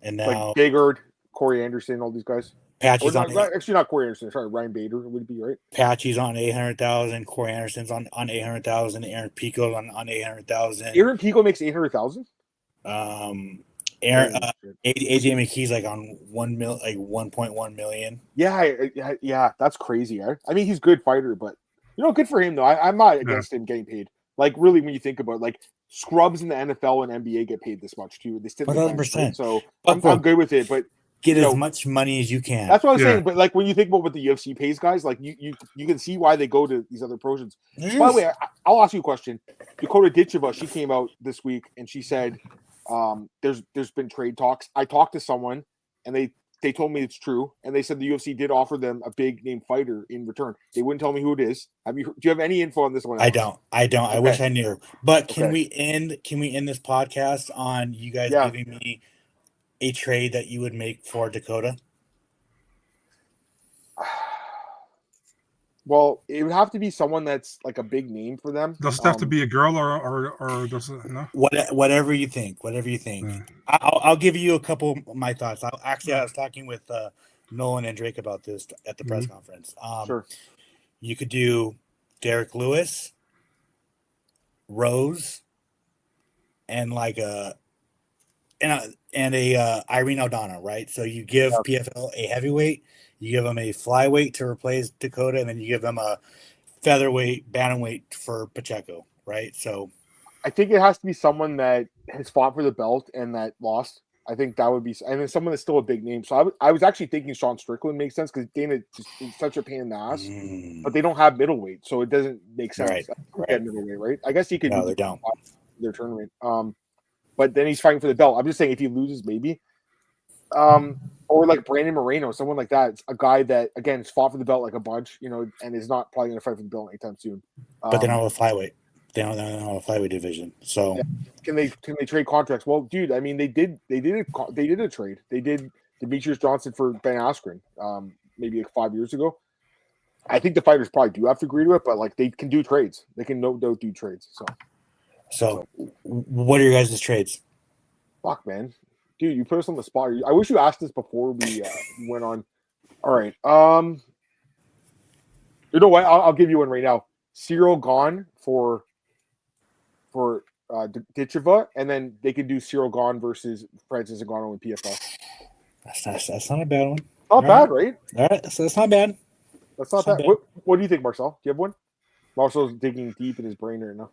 and now like Bigard, Corey Anderson, all these guys. Patchy's actually not Corey Anderson. Sorry, Ryan Bader would it be right. Patchy's on 800,000. Corey Anderson's on 800,000. Aaron Pico's on 800,000. Aaron Pico makes 800,000. AJ McKee's like on 1.1 million. Yeah, that's crazy. Eh? I mean, he's a good fighter, but good for him though. I'm not against him getting paid. Like really, when you think about it, like scrubs in the NFL and NBA get paid this much too. They still 100%. So I'm good with it, but get as much money as you can. That's what I'm saying. But like when you think about what the UFC pays guys, like you can see why they go to these other promotions. By the way, I'll ask you a question. Dakota Ditcheva, she came out this week and she said, "There's been trade talks." I talked to someone and they told me it's true, and they said the UFC did offer them a big name fighter in return. They wouldn't tell me who it is. Do you have any info on this one? I don't. Okay. I wish I knew. But can we end this podcast on you guys giving me a trade that you would make for Dakota? Well, it would have to be someone that's like a big name for them. Does it have to be a girl or does it no? Whatever you think. Yeah. I'll give you a couple of my thoughts. I was talking with Nolan and Drake about this at the press conference. Sure. You could do Derek Lewis, Rose, and like Irene Aldana, right? So you give PFL a heavyweight, you give them a flyweight to replace Dakota, and then you give them a featherweight, bantamweight for Pacheco, right? So I think it has to be someone that has fought for the belt and that lost. I think that would be, and then someone that's still a big name. So I was actually thinking Sean Strickland makes sense because Dana just is such a pain in the ass, but they don't have middleweight, so it doesn't make sense. Right. Middleweight, right? I guess he could. No, they don't. Their tournament. But then he's fighting for the belt. I'm just saying if he loses, maybe. Or like Brandon Moreno, someone like that. It's a guy that, again, has fought for the belt like a bunch, and is not probably going to fight for the belt anytime soon. But they don't have a flyweight. They don't have a flyweight division. So can they trade contracts? Well, dude, I mean, they did a trade. They did Demetrius Johnson for Ben Askren, maybe like 5 years ago. I think the fighters probably do have to agree to it, but like they can do trades. They can no doubt do trades. So what are your guys' trades? Fuck, man. Dude, you put us on the spot. I wish you asked this before we went on. All right. You know what? I'll give you one right now. Cyril Gane for Ditcheva, and then they could do Cyril Gane versus Francis Ngannou in PFL. That's not a bad one. Not bad, right? All right, so that's not bad. That's not bad. What do you think, Marcel? Do you have one? Marcel's digging deep in his brain right now.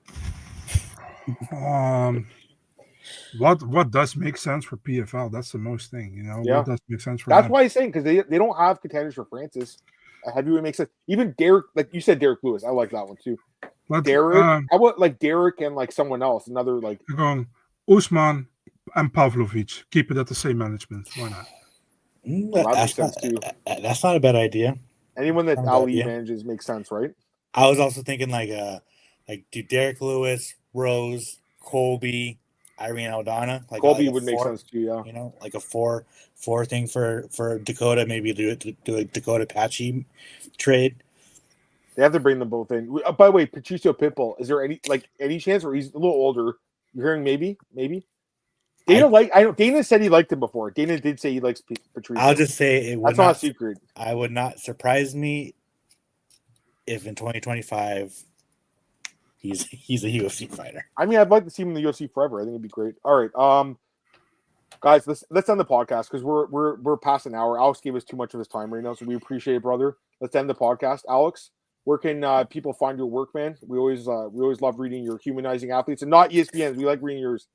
What does make sense for PFL? That's the most thing, Yeah. What does make sense for That's them? why he's saying, because they don't have contenders for Francis. A heavyweight makes sense. Even Derek, like you said, Derek Lewis. I like that one too. Derek, how about like Derek and like someone else? Another like you're going Usman and Pavlovich. Keep it at the same management. Why not? That makes sense too. That's not a bad idea. Anyone that Ali manages makes sense, right? I was also thinking like do Derek Lewis, Rose, Colby, Irene Aldana. Like Colby would make sense too, yeah. Like a four thing for Dakota. Maybe do a Dakota Patchy trade. They have to bring them both in. By the way, Patricio Pitbull, is there any chance where he's a little older? You're hearing maybe? Dana said he liked him before. Dana did say he likes Patricio. I'll just say that's not a secret. I would not surprise me if in 2025 he's a UFC fighter. I mean, I'd like to see him in the UFC forever. I think it'd be great. All right, guys, let's end the podcast because we're past an hour. Alex gave us too much of his time right now, so we appreciate it, brother. Let's end the podcast. Alex, where can people find your work, man? We always love reading your humanizing athletes, and not ESPN's. We like reading yours.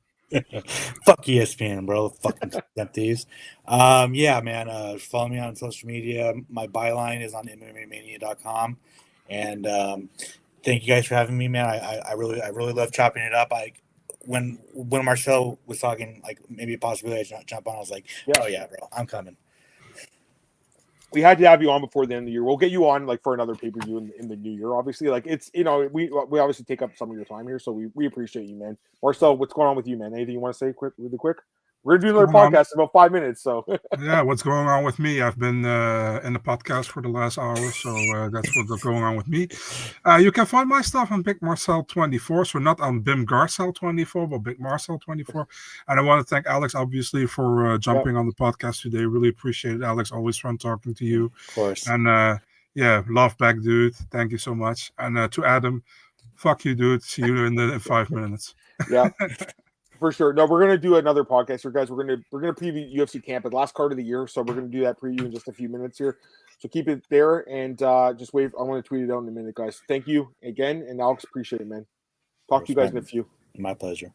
Fuck ESPN, bro. Fucking these. Yeah, man. Follow me on social media. My byline is on MMAmania.com. And thank you guys for having me, man. I really love chopping it up. When Marcel was talking, like maybe a possibility I should jump on, I was like, oh yeah, bro, I'm coming. We had to have you on before the end of the year. We'll get you on like for another pay-per-view in the new year. Obviously, like it's we obviously take up some of your time here, so we appreciate you, man. Marcel, what's going on with you, man? Anything you want to say really quick? We're gonna do another podcast in about 5 minutes. So yeah, what's going on with me? I've been in the podcast for the last hour, so that's what's going on with me. You can find my stuff on Big Marcel 24, so not on Bim Garcel 24, but Big Marcel 24. And I want to thank Alex, obviously, for jumping on the podcast today. Really appreciate it, Alex. Always fun talking to you. Of course. And love back, dude. Thank you so much. And to Adam, fuck you, dude. See you in 5 minutes. Yeah. For sure. No, we're gonna do another podcast here, guys. We're gonna preview UFC camp, the last card of the year. So we're gonna do that preview in just a few minutes here. So keep it there and just wait. I want to tweet it out in a minute, guys. Thank you again, and Alex, appreciate it, man. Talk to you guys in a few. My pleasure.